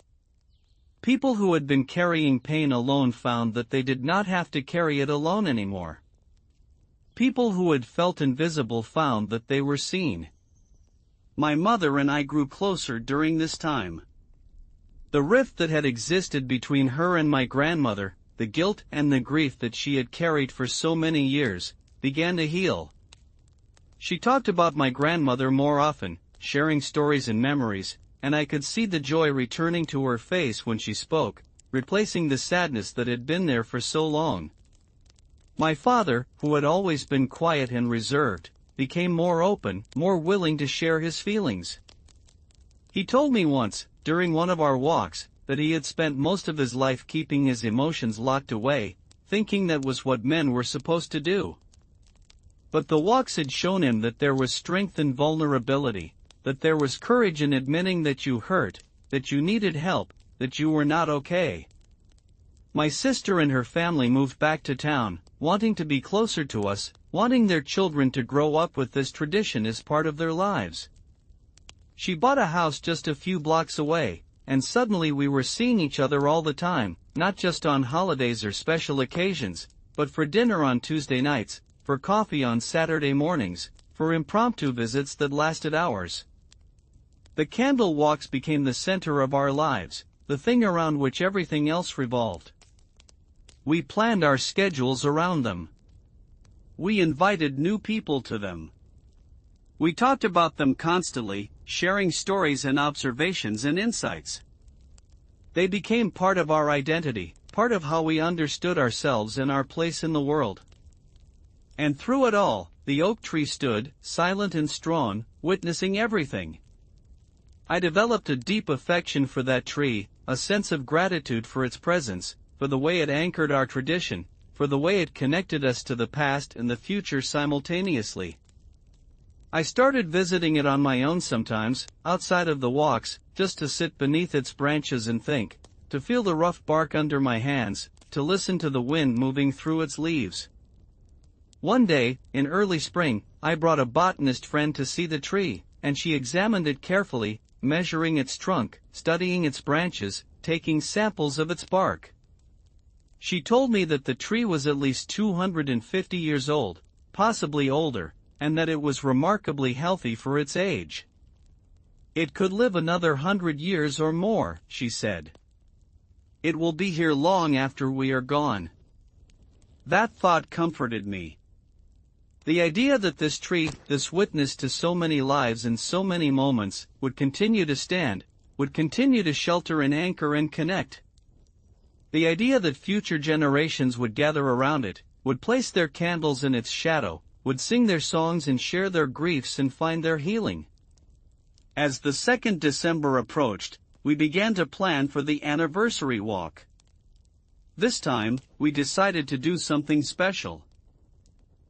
A: People who had been carrying pain alone found that they did not have to carry it alone anymore. People who had felt invisible found that they were seen. My mother and I grew closer during this time. The rift that had existed between her and my grandmother, the guilt and the grief that she had carried for so many years, began to heal. She talked about my grandmother more often, sharing stories and memories, and I could see the joy returning to her face when she spoke, replacing the sadness that had been there for so long. My father, who had always been quiet and reserved, became more open, more willing to share his feelings. He told me once, during one of our walks, that he had spent most of his life keeping his emotions locked away, thinking that was what men were supposed to do. But the walks had shown him that there was strength in vulnerability, that there was courage in admitting that you hurt, that you needed help, that you were not okay. My sister and her family moved back to town, wanting to be closer to us, wanting their children to grow up with this tradition as part of their lives. She bought a house just a few blocks away, and suddenly we were seeing each other all the time, not just on holidays or special occasions, but for dinner on Tuesday nights, for coffee on Saturday mornings, for impromptu visits that lasted hours. The candle walks became the center of our lives, the thing around which everything else revolved. We planned our schedules around them. We invited new people to them. We talked about them constantly, sharing stories and observations and insights. They became part of our identity, part of how we understood ourselves and our place in the world. And through it all, the oak tree stood, silent and strong, witnessing everything. I developed a deep affection for that tree, a sense of gratitude for its presence, for the way it anchored our tradition, for the way it connected us to the past and the future simultaneously. I started visiting it on my own sometimes, outside of the walks, just to sit beneath its branches and think, to feel the rough bark under my hands, to listen to the wind moving through its leaves. One day, in early spring, I brought a botanist friend to see the tree, and she examined it carefully, measuring its trunk, studying its branches, taking samples of its bark. She told me that the tree was at least 250 years old, possibly older, and that it was remarkably healthy for its age. It could live another 100 years or more, she said. It will be here long after we are gone. That thought comforted me. The idea that this tree, this witness to so many lives and so many moments, would continue to stand, would continue to shelter and anchor and connect. The idea that future generations would gather around it, would place their candles in its shadow, would sing their songs and share their griefs and find their healing. As the 2nd December approached, we began to plan for the anniversary walk. This time, we decided to do something special.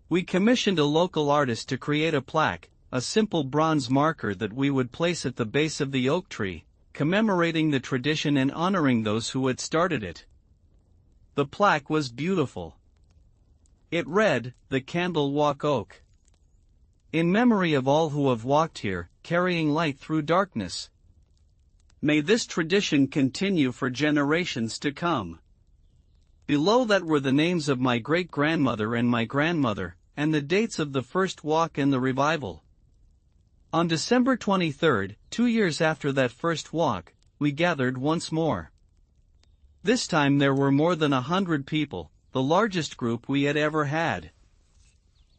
A: We commissioned a local artist to create a plaque, a simple bronze marker that we would place at the base of the oak tree, commemorating the tradition and honoring those who had started it. The plaque was beautiful. It read, "The Candle Walk Oak. In memory of all who have walked here, carrying light through darkness. May this tradition continue for generations to come." Below that were the names of my great-grandmother and my grandmother, and the dates of the first walk and the revival. On December 23, 2 years after that first walk, we gathered once more. This time there were more than 100 people, the largest group we had ever had.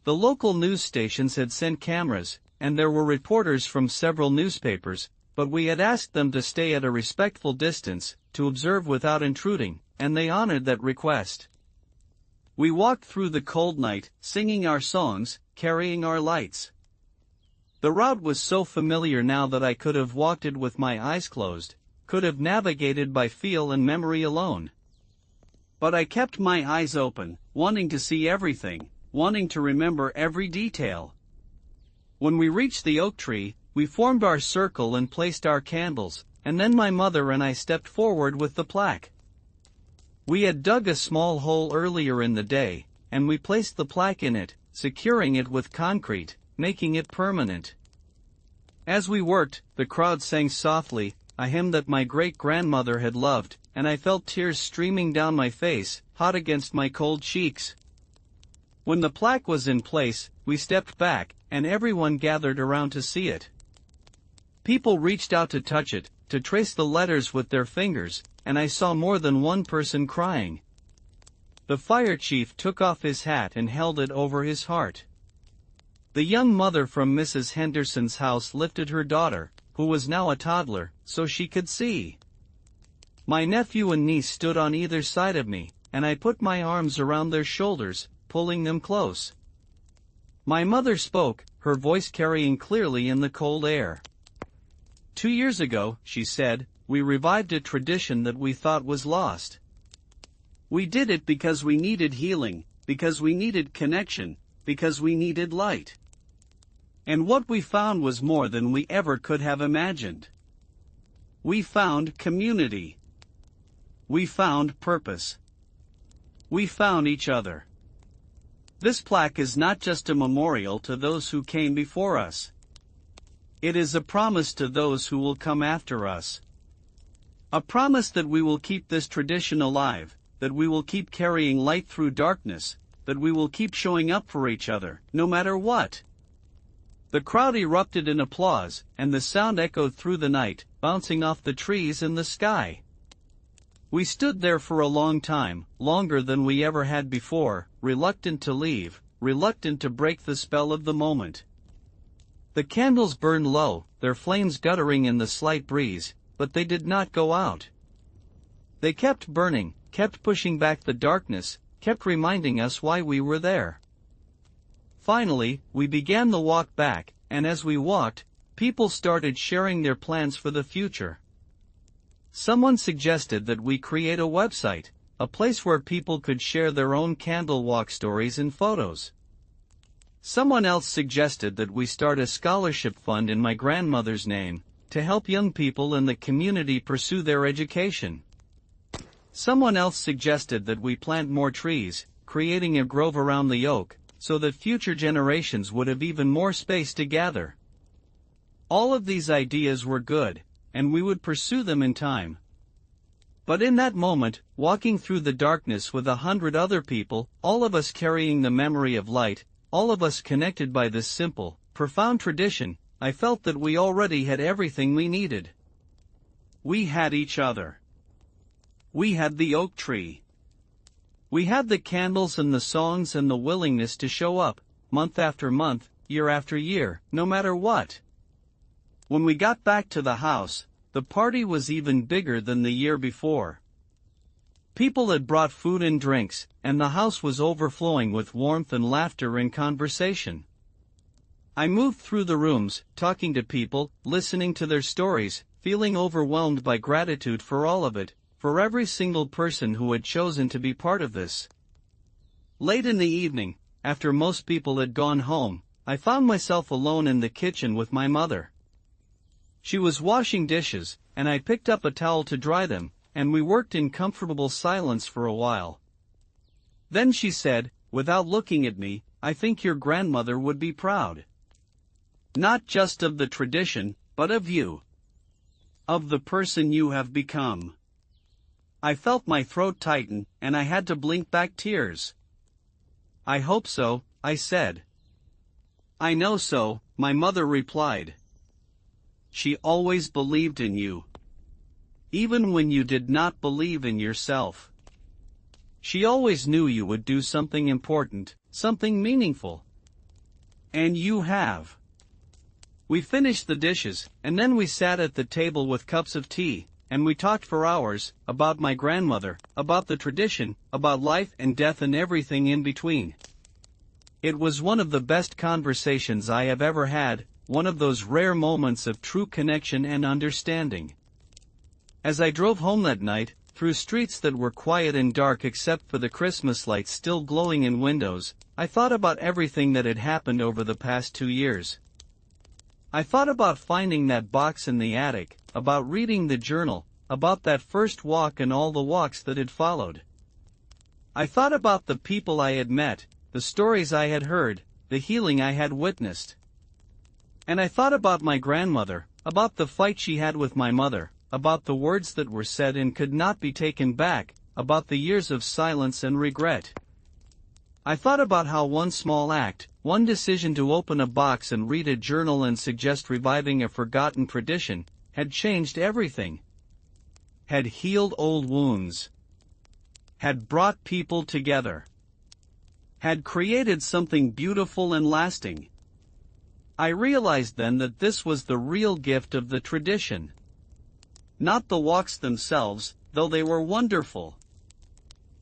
A: The local news stations had sent cameras, and there were reporters from several newspapers, but we had asked them to stay at a respectful distance, to observe without intruding, and they honored that request. We walked through the cold night, singing our songs, carrying our lights. The route was so familiar now that I could have walked it with my eyes closed, could have navigated by feel and memory alone. But I kept my eyes open, wanting to see everything, wanting to remember every detail. When we reached the oak tree, we formed our circle and placed our candles, and then my mother and I stepped forward with the plaque. We had dug a small hole earlier in the day, and we placed the plaque in it, securing it with concrete, making it permanent. As we worked, the crowd sang softly, a hymn that my great-grandmother had loved, and I felt tears streaming down my face, hot against my cold cheeks. When the plaque was in place, we stepped back, and everyone gathered around to see it. People reached out to touch it, to trace the letters with their fingers, and I saw more than one person crying. The fire chief took off his hat and held it over his heart. The young mother from Mrs. Henderson's house lifted her daughter, who was now a toddler, so she could see. My nephew and niece stood on either side of me, and I put my arms around their shoulders, pulling them close. My mother spoke, her voice carrying clearly in the cold air. 2 years ago, she said, we revived a tradition that we thought was lost. We did it because we needed healing, because we needed connection, because we needed light. And what we found was more than we ever could have imagined. We found community. We found purpose. We found each other. This plaque is not just a memorial to those who came before us. It is a promise to those who will come after us. A promise that we will keep this tradition alive, that we will keep carrying light through darkness, that we will keep showing up for each other, no matter what. The crowd erupted in applause, and the sound echoed through the night, bouncing off the trees and the sky. We stood there for a long time, longer than we ever had before, reluctant to leave, reluctant to break the spell of the moment. The candles burned low, their flames guttering in the slight breeze, but they did not go out. They kept burning, kept pushing back the darkness, kept reminding us why we were there. Finally, we began the walk back, and as we walked, people started sharing their plans for the future. Someone suggested that we create a website, a place where people could share their own candle walk stories and photos. Someone else suggested that we start a scholarship fund in my grandmother's name, to help young people in the community pursue their education. Someone else suggested that we plant more trees, creating a grove around the oak, so that future generations would have even more space to gather. All of these ideas were good, and we would pursue them in time. But in that moment, walking through the darkness with 100 other people, all of us carrying the memory of light, all of us connected by this simple, profound tradition, I felt that we already had everything we needed. We had each other. We had the oak tree. We had the candles and the songs and the willingness to show up, month after month, year after year, no matter what. When we got back to the house, the party was even bigger than the year before. People had brought food and drinks, and the house was overflowing with warmth and laughter and conversation. I moved through the rooms, talking to people, listening to their stories, feeling overwhelmed by gratitude for all of it, for every single person who had chosen to be part of this. Late in the evening, after most people had gone home, I found myself alone in the kitchen with my mother. She was washing dishes, and I picked up a towel to dry them, and we worked in comfortable silence for a while. Then she said, without looking at me, "I think your grandmother would be proud. Not just of the tradition, but of you. Of the person you have become." I felt my throat tighten, and I had to blink back tears. "I hope so," I said. "I know so," my mother replied. "She always believed in you. Even when you did not believe in yourself. She always knew you would do something important, something meaningful. And you have." We finished the dishes, and then we sat at the table with cups of tea, and we talked for hours, about my grandmother, about the tradition, about life and death and everything in between. It was one of the best conversations I have ever had, one of those rare moments of true connection and understanding. As I drove home that night, through streets that were quiet and dark except for the Christmas lights still glowing in windows, I thought about everything that had happened over the past 2 years. I thought about finding that box in the attic, about reading the journal, about that first walk and all the walks that had followed. I thought about the people I had met, the stories I had heard, the healing I had witnessed. And I thought about my grandmother, about the fight she had with my mother, about the words that were said and could not be taken back, about the years of silence and regret. I thought about how one small act, one decision to open a box and read a journal and suggest reviving a forgotten tradition, had changed everything. Had healed old wounds. Had brought people together. Had created something beautiful and lasting. I realized then that this was the real gift of the tradition. Not the walks themselves, though they were wonderful.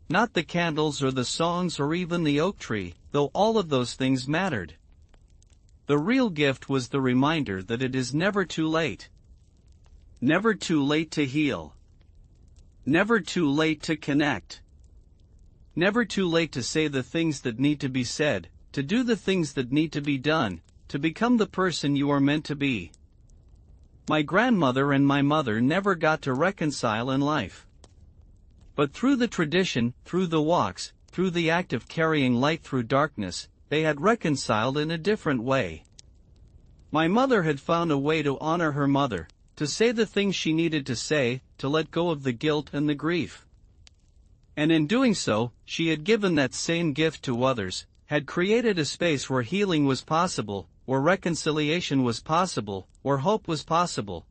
A: Not the candles or the songs or even the oak tree, though all of those things mattered. The real gift was the reminder that it is never too late. Never too late to heal. Never too late to connect. Never too late to say the things that need to be said, to do the things that need to be done, to become the person you are meant to be. My grandmother and my mother never got to reconcile in life. But through the tradition, through the walks, through the act of carrying light through darkness, they had reconciled in a different way. My mother had found a way to honor her mother, to say the things she needed to say, to let go of the guilt and the grief. And in doing so, she had given that same gift to others, had created a space where healing was possible, where reconciliation was possible, where hope was possible.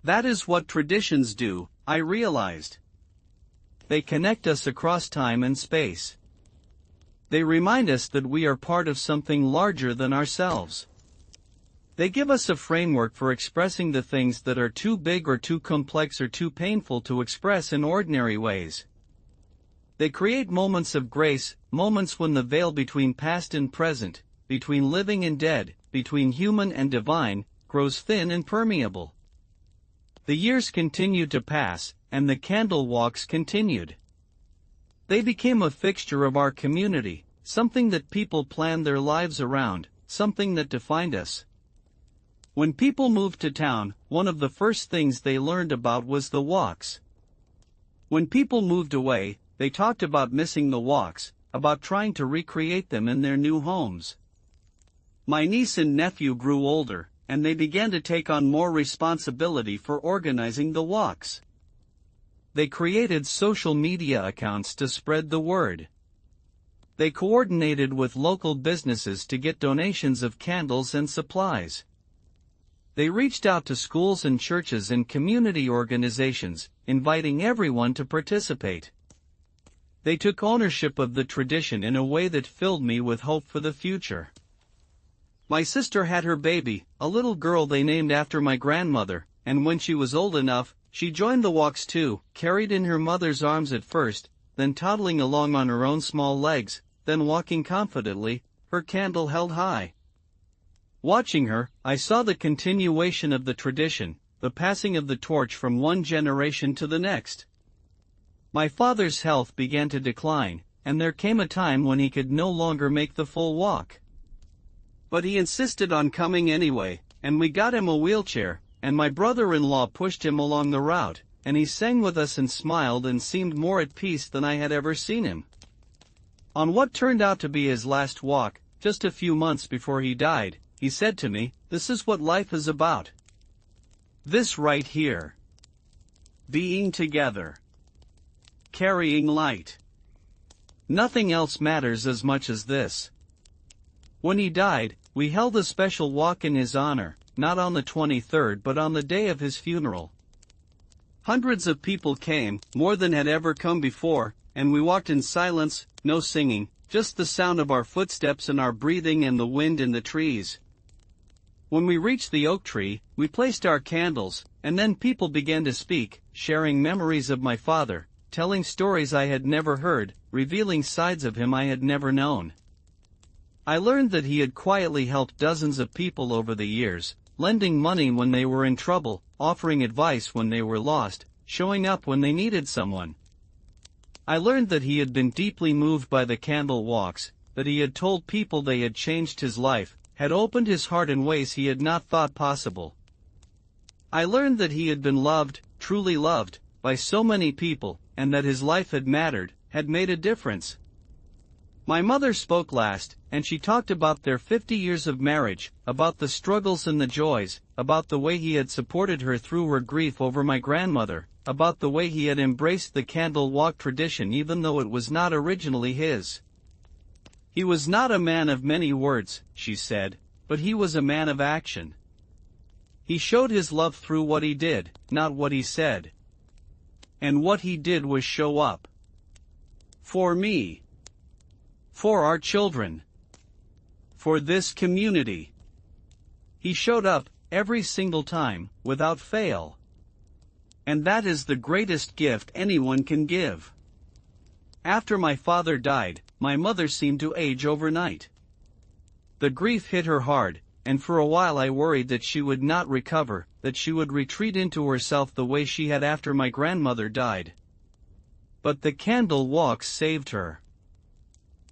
A: That is what traditions do, I realized. They connect us across time and space. They remind us that we are part of something larger than ourselves. They give us a framework for expressing the things that are too big or too complex or too painful to express in ordinary ways. They create moments of grace, moments when the veil between past and present, between living and dead, between human and divine, grows thin and permeable. The years continued to pass, and the candle walks continued. They became a fixture of our community, something that people planned their lives around, something that defined us. When people moved to town, one of the first things they learned about was the walks. When people moved away, they talked about missing the walks, about trying to recreate them in their new homes. My niece and nephew grew older, and they began to take on more responsibility for organizing the walks. They created social media accounts to spread the word. They coordinated with local businesses to get donations of candles and supplies. They reached out to schools and churches and community organizations, inviting everyone to participate. They took ownership of the tradition in a way that filled me with hope for the future. My sister had her baby, a little girl they named after my grandmother, and when she was old enough, she joined the walks too, carried in her mother's arms at first, then toddling along on her own small legs, then walking confidently, her candle held high. Watching her, I saw the continuation of the tradition, the passing of the torch from one generation to the next. My father's health began to decline, and there came a time when he could no longer make the full walk. But he insisted on coming anyway, and we got him a wheelchair, and my brother-in-law pushed him along the route, and he sang with us and smiled and seemed more at peace than I had ever seen him. On what turned out to be his last walk, just a few months before he died, he said to me, "This is what life is about. This right here. Being together. Carrying light. Nothing else matters as much as this." When he died, we held a special walk in his honor, not on the 23rd but on the day of his funeral. Hundreds of people came, more than had ever come before, and we walked in silence, no singing, just the sound of our footsteps and our breathing and the wind in the trees. When we reached the oak tree, we placed our candles, and then people began to speak, sharing memories of my father, telling stories I had never heard, revealing sides of him I had never known. I learned that he had quietly helped dozens of people over the years, lending money when they were in trouble, offering advice when they were lost, showing up when they needed someone. I learned that he had been deeply moved by the candle walks, that he had told people they had changed his life, had opened his heart in ways he had not thought possible. I learned that he had been loved, truly loved, by so many people, and that his life had mattered, had made a difference. My mother spoke last, and she talked about their 50 years of marriage, about the struggles and the joys, about the way he had supported her through her grief over my grandmother, about the way he had embraced the candle walk tradition even though it was not originally his. He was not a man of many words, she said, but he was a man of action. He showed his love through what he did, not what he said. And what he did was show up. For me. For our children. For this community. He showed up, every single time, without fail. And that is the greatest gift anyone can give. After my father died, my mother seemed to age overnight. The grief hit her hard, and for a while I worried that she would not recover, that she would retreat into herself the way she had after my grandmother died. But the candle walks saved her.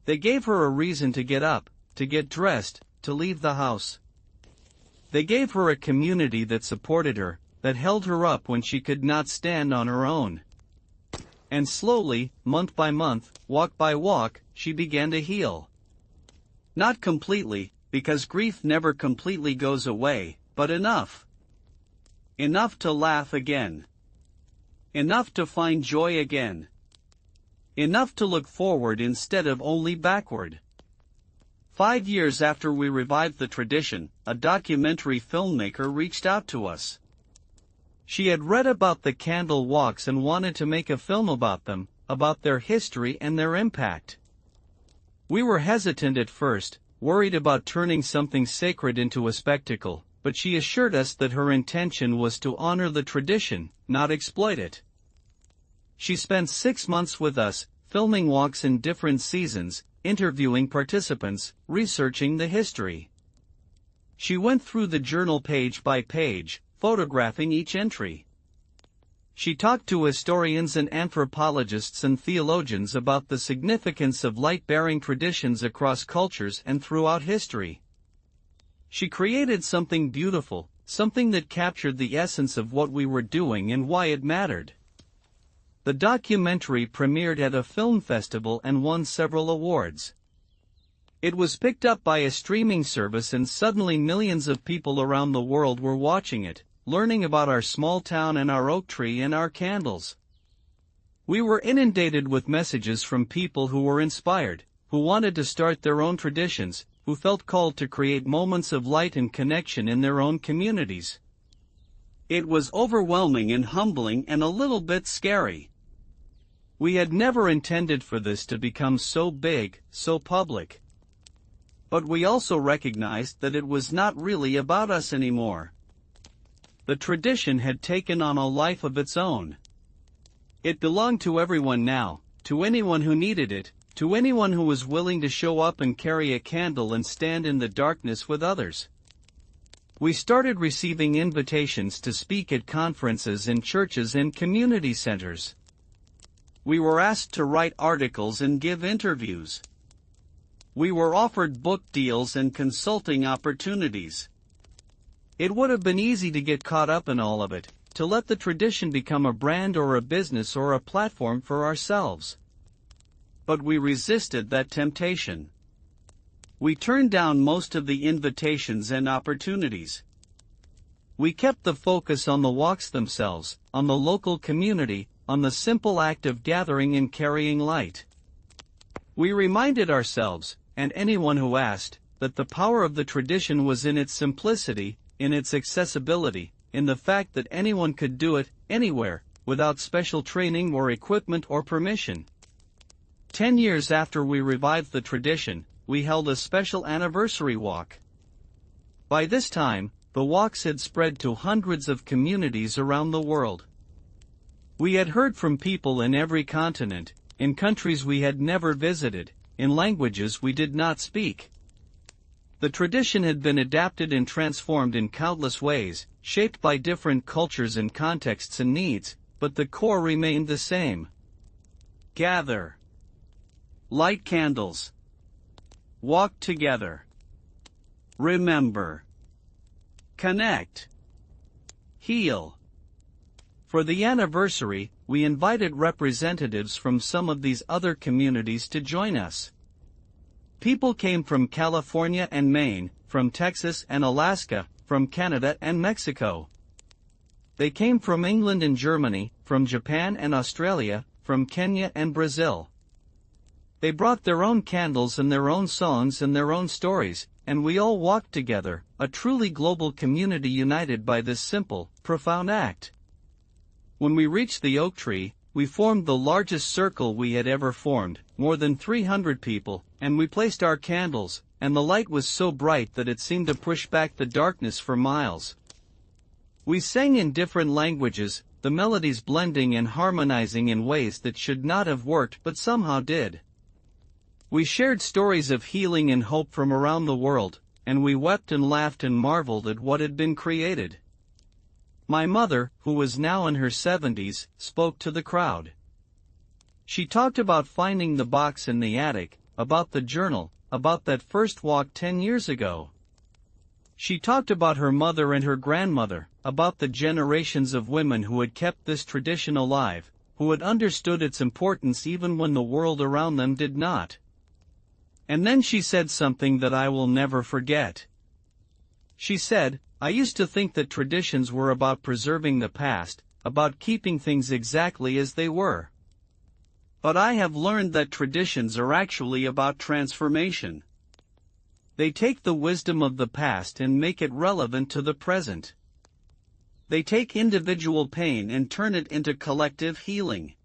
A: They gave her a reason to get up, to get dressed, to leave the house. They gave her a community that supported her, that held her up when she could not stand on her own. And slowly, month by month, walk by walk, she began to heal. Not completely, because grief never completely goes away, but enough. Enough to laugh again. Enough to find joy again. Enough to look forward instead of only backward. 5 years after we revived the tradition, a documentary filmmaker reached out to us. She had read about the candle walks and wanted to make a film about them, about their history and their impact. We were hesitant at first, worried about turning something sacred into a spectacle, but she assured us that her intention was to honor the tradition, not exploit it. She spent 6 months with us, filming walks in different seasons, interviewing participants, researching the history. She went through the journal page by page, photographing each entry. She talked to historians and anthropologists and theologians about the significance of light-bearing traditions across cultures and throughout history. She created something beautiful, something that captured the essence of what we were doing and why it mattered. The documentary premiered at a film festival and won several awards. It was picked up by a streaming service and suddenly millions of people around the world were watching it, learning about our small town and our oak tree and our candles. We were inundated with messages from people who were inspired, who wanted to start their own traditions, who felt called to create moments of light and connection in their own communities. It was overwhelming and humbling and a little bit scary. We had never intended for this to become so big, so public. But we also recognized that it was not really about us anymore. The tradition had taken on a life of its own. It belonged to everyone now, to anyone who needed it, to anyone who was willing to show up and carry a candle and stand in the darkness with others. We started receiving invitations to speak at conferences in churches and community centers. We were asked to write articles and give interviews. We were offered book deals and consulting opportunities. It would have been easy to get caught up in all of it, to let the tradition become a brand or a business or a platform for ourselves. But we resisted that temptation. We turned down most of the invitations and opportunities. We kept the focus on the walks themselves, on the local community, on the simple act of gathering and carrying light. We reminded ourselves, and anyone who asked, that the power of the tradition was in its simplicity, in its accessibility, in the fact that anyone could do it, anywhere, without special training or equipment or permission. 10 years after we revived the tradition, we held a special anniversary walk. By this time, the walks had spread to hundreds of communities around the world. We had heard from people in every continent, in countries we had never visited, in languages we did not speak. The tradition had been adapted and transformed in countless ways, shaped by different cultures and contexts and needs, but the core remained the same. Gather. Light candles. Walk together. Remember. Connect. Heal. For the anniversary, we invited representatives from some of these other communities to join us. People came from California and Maine, from Texas and Alaska, from Canada and Mexico. They came from England and Germany, from Japan and Australia, from Kenya and Brazil. They brought their own candles and their own songs and their own stories, and we all walked together, a truly global community united by this simple, profound act. When we reached the oak tree, we formed the largest circle we had ever formed, more than 300 people, and we placed our candles, and the light was so bright that it seemed to push back the darkness for miles. We sang in different languages, the melodies blending and harmonizing in ways that should not have worked but somehow did. We shared stories of healing and hope from around the world, and we wept and laughed and marveled at what had been created. My mother, who was now in her 70s, spoke to the crowd. She talked about finding the box in the attic, about the journal, about that first walk 10 years ago. She talked about her mother and her grandmother, about the generations of women who had kept this tradition alive, who had understood its importance even when the world around them did not. And then she said something that I will never forget. She said, "I used to think that traditions were about preserving the past, about keeping things exactly as they were. But I have learned that traditions are actually about transformation. They take the wisdom of the past and make it relevant to the present. They take individual pain and turn it into collective healing.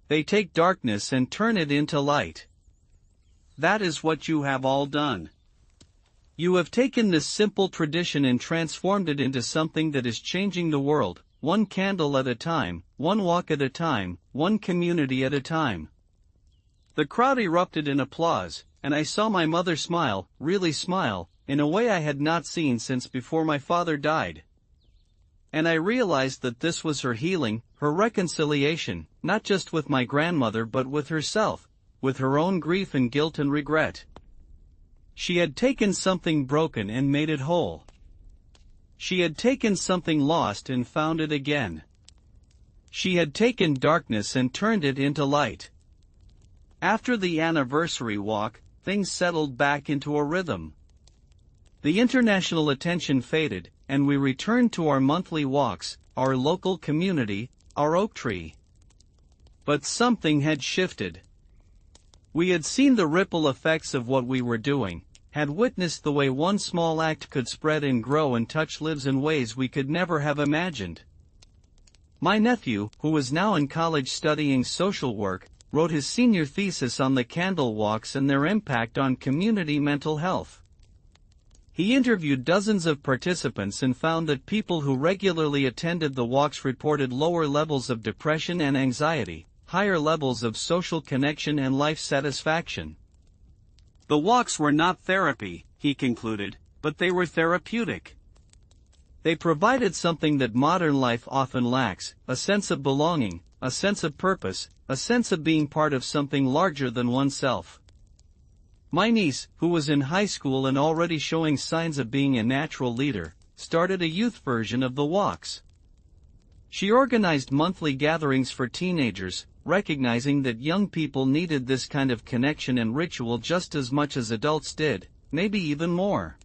A: They take darkness and turn it into light. That is what you have all done. You have taken this simple tradition and transformed it into something that is changing the world, one candle at a time, one walk at a time, one community at a time. The crowd erupted in applause, and I saw my mother smile, really smile, in a way I had not seen since before my father died. And I realized that this was her healing, her reconciliation, not just with my grandmother but with herself, with her own grief and guilt and regret. She had taken something broken and made it whole. She had taken something lost and found it again. She had taken darkness and turned it into light. After the anniversary walk, things settled back into a rhythm. The international attention faded, and we returned to our monthly walks, our local community, our oak tree. But something had shifted. We had seen the ripple effects of what we were doing, had witnessed the way one small act could spread and grow and touch lives in ways we could never have imagined. My nephew, who was now in college studying social work, wrote his senior thesis on the candle walks and their impact on community mental health. He interviewed dozens of participants and found that people who regularly attended the walks reported lower levels of depression and anxiety, higher levels of social connection and life satisfaction. The walks were not therapy, he concluded, but they were therapeutic. They provided something that modern life often lacks, a sense of belonging, a sense of purpose, a sense of being part of something larger than oneself. My niece, who was in high school and already showing signs of being a natural leader, started a youth version of the walks. She organized monthly gatherings for teenagers, recognizing that young people needed this kind of connection and ritual just as much as adults did, maybe even more.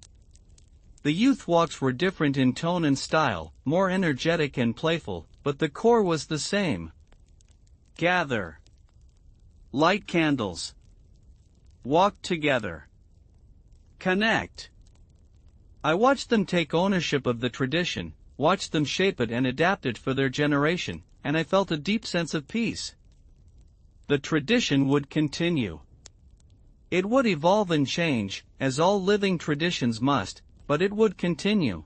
A: The youth walks were different in tone and style, more energetic and playful, but the core was the same. Gather. Light candles. Walk together. Connect. I watched them take ownership of the tradition, watched them shape it and adapt it for their generation, and I felt a deep sense of peace. The tradition would continue. It would evolve and change, as all living traditions must, but it would continue.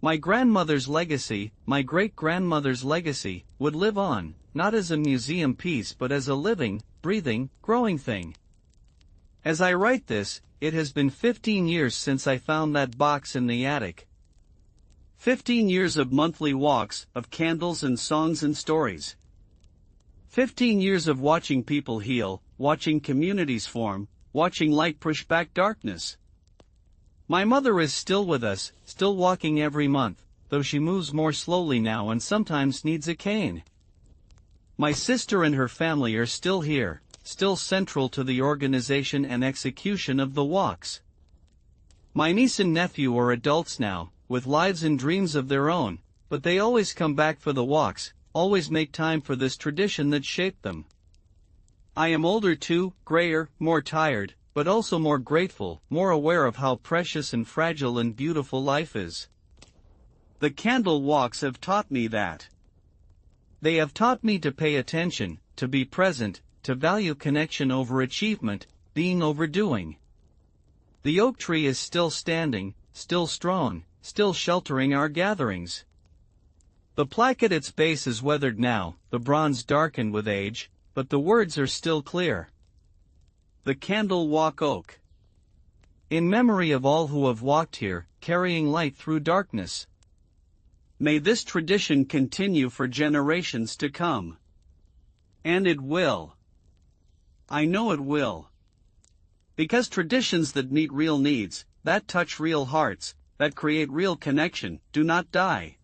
A: My grandmother's legacy, my great-grandmother's legacy, would live on, not as a museum piece but as a living, breathing, growing thing. As I write this, it has been 15 years since I found that box in the attic. 15 years of monthly walks, of candles and songs and stories. 15 years of watching people heal, watching communities form, watching light push back darkness. My mother is still with us, still walking every month, though she moves more slowly now and sometimes needs a cane. My sister and her family are still here, still central to the organization and execution of the walks. My niece and nephew are adults now, with lives and dreams of their own, but they always come back for the walks, always make time for this tradition that shaped them. I am older too, grayer, more tired, but also more grateful, more aware of how precious and fragile and beautiful life is. The candle walks have taught me that. They have taught me to pay attention, to be present, to value connection over achievement, being over doing. The oak tree is still standing, still strong, still sheltering our gatherings. The plaque at its base is weathered now, the bronze darkened with age, but the words are still clear. The Candle Walk Oak. In memory of all who have walked here, carrying light through darkness. May this tradition continue for generations to come. And it will. I know it will. Because traditions that meet real needs, that touch real hearts, that create real connection, do not die.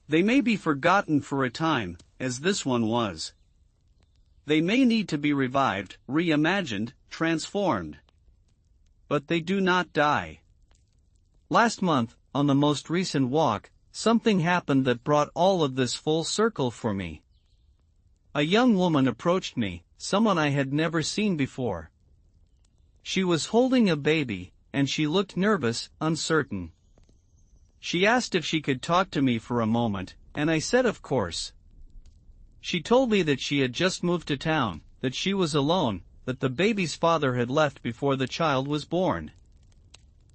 A: They may be forgotten for a time, as this one was. They may need to be revived, reimagined, transformed. But they do not die. Last month, on the most recent walk, something happened that brought all of this full circle for me. A young woman approached me, someone I had never seen before. She was holding a baby, and she looked nervous, uncertain. She asked if she could talk to me for a moment, and I said of course. She told me that she had just moved to town, that she was alone, that the baby's father had left before the child was born.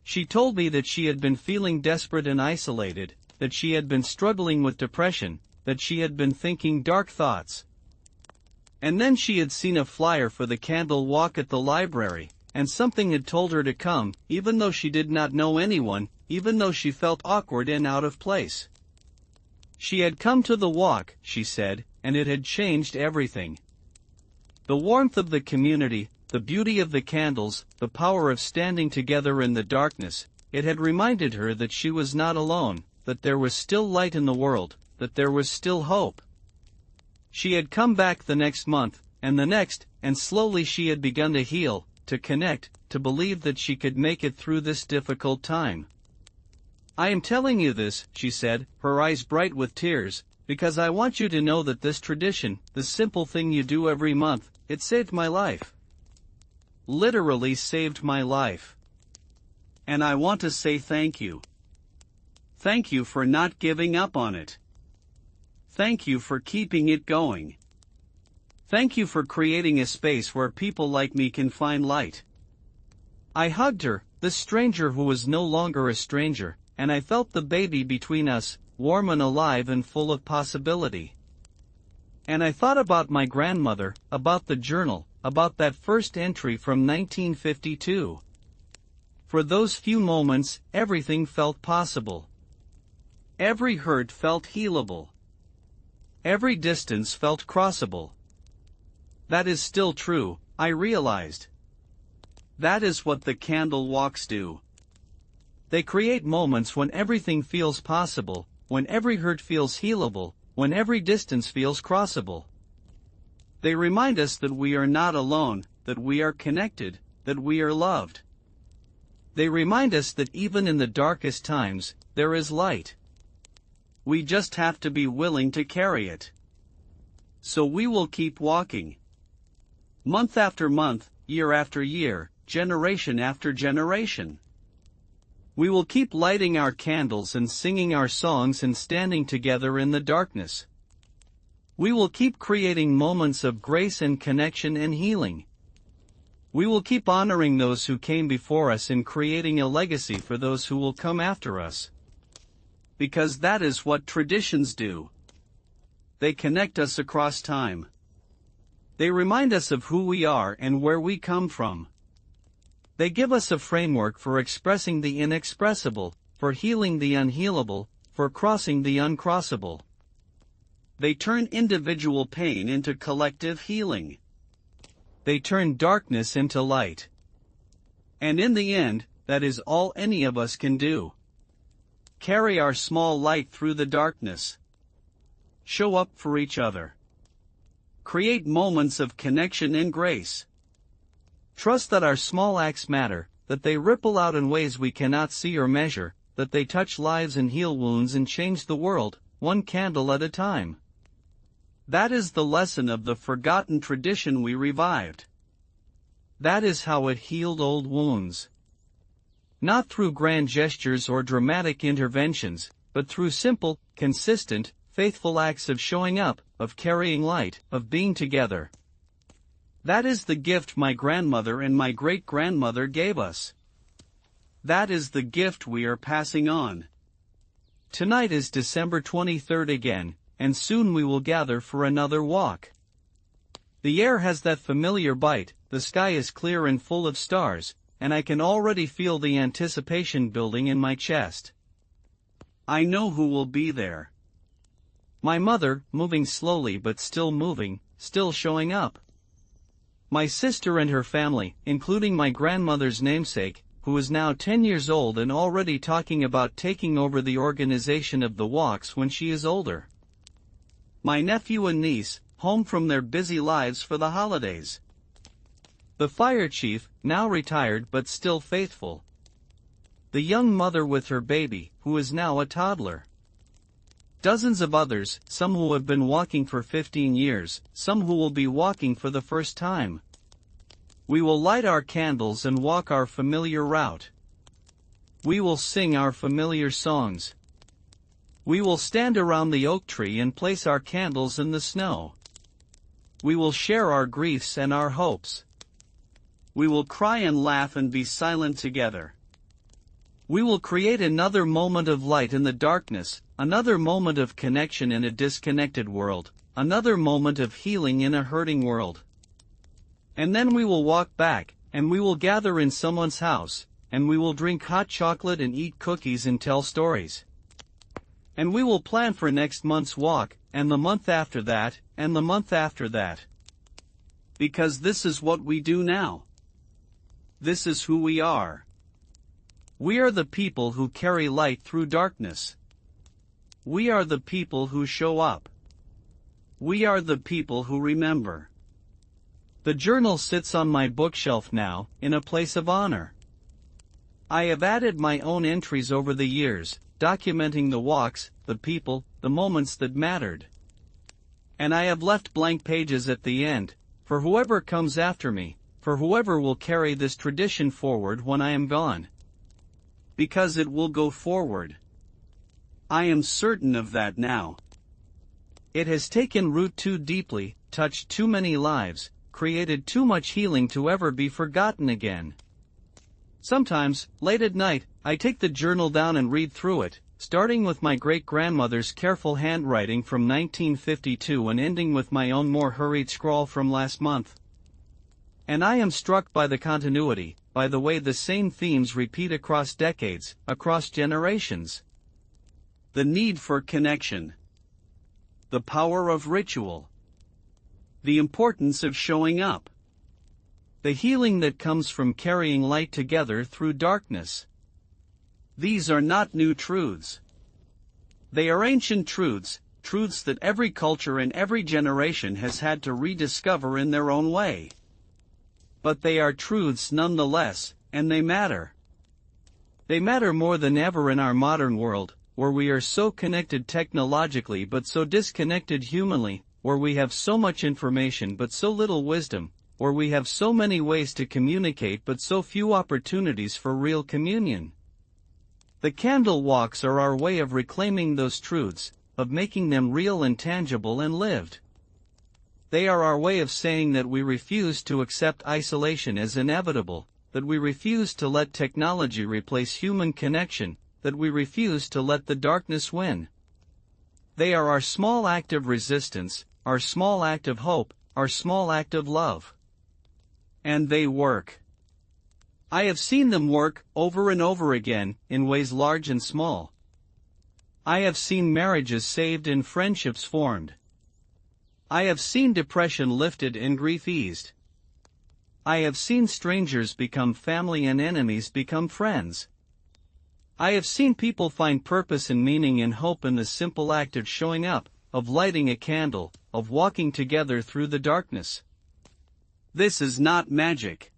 A: She told me that she had been feeling desperate and isolated, that she had been struggling with depression, that she had been thinking dark thoughts. And then she had seen a flyer for the candle walk at the library, and something had told her to come, even though she did not know anyone, even though she felt awkward and out of place. She had come to the walk, she said, and it had changed everything. The warmth of the community, the beauty of the candles, the power of standing together in the darkness, it had reminded her that she was not alone, that there was still light in the world, that there was still hope. She had come back the next month, and the next, and slowly she had begun to heal, to connect, to believe that she could make it through this difficult time. I am telling you this, she said, her eyes bright with tears, because I want you to know that this tradition, the simple thing you do every month, it saved my life. Literally saved my life. And I want to say thank you. Thank you for not giving up on it. Thank you for keeping it going. Thank you for creating a space where people like me can find light. I hugged her, this stranger who was no longer a stranger, and I felt the baby between us, warm and alive and full of possibility. And I thought about my grandmother, about the journal, about that first entry from 1952. For those few moments, everything felt possible. Every hurt felt healable. Every distance felt crossable. That is still true, I realized. That is what the candle walks do. They create moments when everything feels possible, when every hurt feels healable, when every distance feels crossable. They remind us that we are not alone, that we are connected, that we are loved. They remind us that even in the darkest times, there is light. We just have to be willing to carry it. So we will keep walking. Month after month, year after year, generation after generation. We will keep lighting our candles and singing our songs and standing together in the darkness. We will keep creating moments of grace and connection and healing. We will keep honoring those who came before us and creating a legacy for those who will come after us. Because that is what traditions do. They connect us across time. They remind us of who we are and where we come from. They give us a framework for expressing the inexpressible, for healing the unhealable, for crossing the uncrossable. They turn individual pain into collective healing. They turn darkness into light. And in the end, that is all any of us can do. Carry our small light through the darkness. Show up for each other. Create moments of connection and grace. Trust that our small acts matter, that they ripple out in ways we cannot see or measure, that they touch lives and heal wounds and change the world, one candle at a time. That is the lesson of the forgotten tradition we revived. That is how it healed old wounds. Not through grand gestures or dramatic interventions, but through simple, consistent, faithful acts of showing up, of carrying light, of being together. That is the gift my grandmother and my great-grandmother gave us. That is the gift we are passing on. Tonight is December 23rd again, and soon we will gather for another walk. The air has that familiar bite, the sky is clear and full of stars, and I can already feel the anticipation building in my chest. I know who will be there. My mother, moving slowly but still moving, still showing up. My sister and her family, including my grandmother's namesake, who is now 10 years old and already talking about taking over the organization of the walks when she is older. My nephew and niece, home from their busy lives for the holidays. The fire chief, now retired but still faithful. The young mother with her baby, who is now a toddler. dozens of others, some who have been walking for 15 years, some who will be walking for the first time. We will light our candles and walk our familiar route. We will sing our familiar songs. We will stand around the oak tree and place our candles in the snow. We will share our griefs and our hopes. We will cry and laugh and be silent together. We will create another moment of light in the darkness, another moment of connection in a disconnected world, another moment of healing in a hurting world. And then we will walk back, and we will gather in someone's house, and we will drink hot chocolate and eat cookies and tell stories. And we will plan for next month's walk, and the month after that, and the month after that. Because this is what we do now. This is who we are. We are the people who carry light through darkness. We are the people who show up. We are the people who remember. The journal sits on my bookshelf now, in a place of honor. I have added my own entries over the years, documenting the walks, the people, the moments that mattered. And I have left blank pages at the end, for whoever comes after me, for whoever will carry this tradition forward when I am gone. Because it will go forward. I am certain of that now. It has taken root too deeply, touched too many lives, created too much healing to ever be forgotten again. Sometimes, late at night, I take the journal down and read through it, starting with my great-grandmother's careful handwriting from 1952 and ending with my own more hurried scrawl from last month. And I am struck by the continuity, by the way the same themes repeat across decades, across generations. The need for connection. The power of ritual. The importance of showing up. The healing that comes from carrying light together through darkness. These are not new truths. They are ancient truths, truths that every culture and every generation has had to rediscover in their own way. But they are truths nonetheless, and they matter. They matter more than ever in our modern world, where we are so connected technologically but so disconnected humanly, where we have so much information but so little wisdom, where we have so many ways to communicate but so few opportunities for real communion. The candle walks are our way of reclaiming those truths, of making them real and tangible and lived. They are our way of saying that we refuse to accept isolation as inevitable, that we refuse to let technology replace human connection, that we refuse to let the darkness win. They are our small act of resistance, our small act of hope, our small act of love. And they work. I have seen them work, over and over again, in ways large and small. I have seen marriages saved and friendships formed. I have seen depression lifted and grief eased. I have seen strangers become family and enemies become friends. I have seen people find purpose and meaning and hope in the simple act of showing up, of lighting a candle, of walking together through the darkness. This is not magic.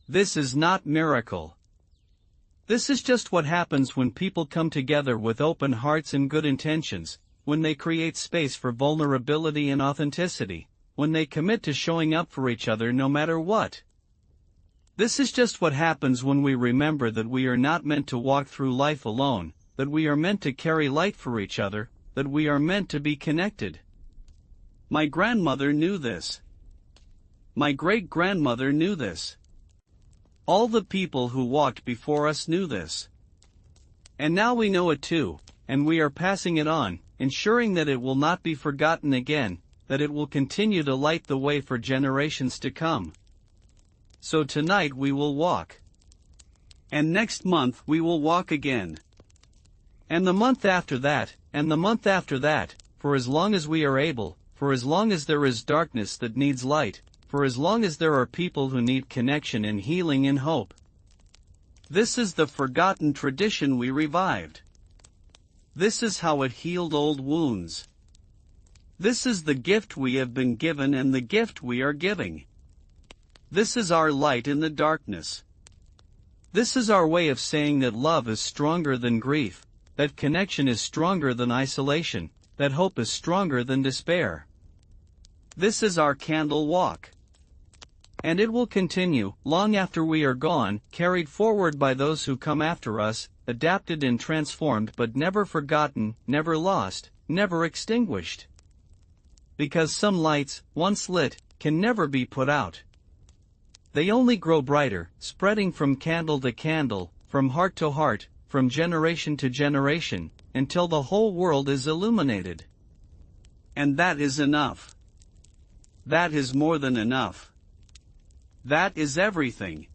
A: This is not miracle. This is just what happens when people come together with open hearts and good intentions, when they create space for vulnerability and authenticity, when they commit to showing up for each other no matter what. This is just what happens when we remember that we are not meant to walk through life alone, that we are meant to carry light for each other, that we are meant to be connected. My grandmother knew this. My great-grandmother knew this. All the people who walked before us knew this. And now we know it too, and we are passing it on, ensuring that it will not be forgotten again, that it will continue to light the way for generations to come. So tonight we will walk. And next month we will walk again. And the month after that, and the month after that, for as long as we are able, for as long as there is darkness that needs light, for as long as there are people who need connection and healing and hope. This is the forgotten tradition we revived. This is how it healed old wounds. This is the gift we have been given and the gift we are giving. This is our light in the darkness. This is our way of saying that love is stronger than grief, that connection is stronger than isolation, that hope is stronger than despair. This is our candle walk. And it will continue, long after we are gone, carried forward by those who come after us, adapted and transformed but never forgotten, never lost, never extinguished. Because some lights, once lit, can never be put out. They only grow brighter, spreading from candle to candle, from heart to heart, from generation to generation, until the whole world is illuminated. And that is enough. That is more than enough. That is everything.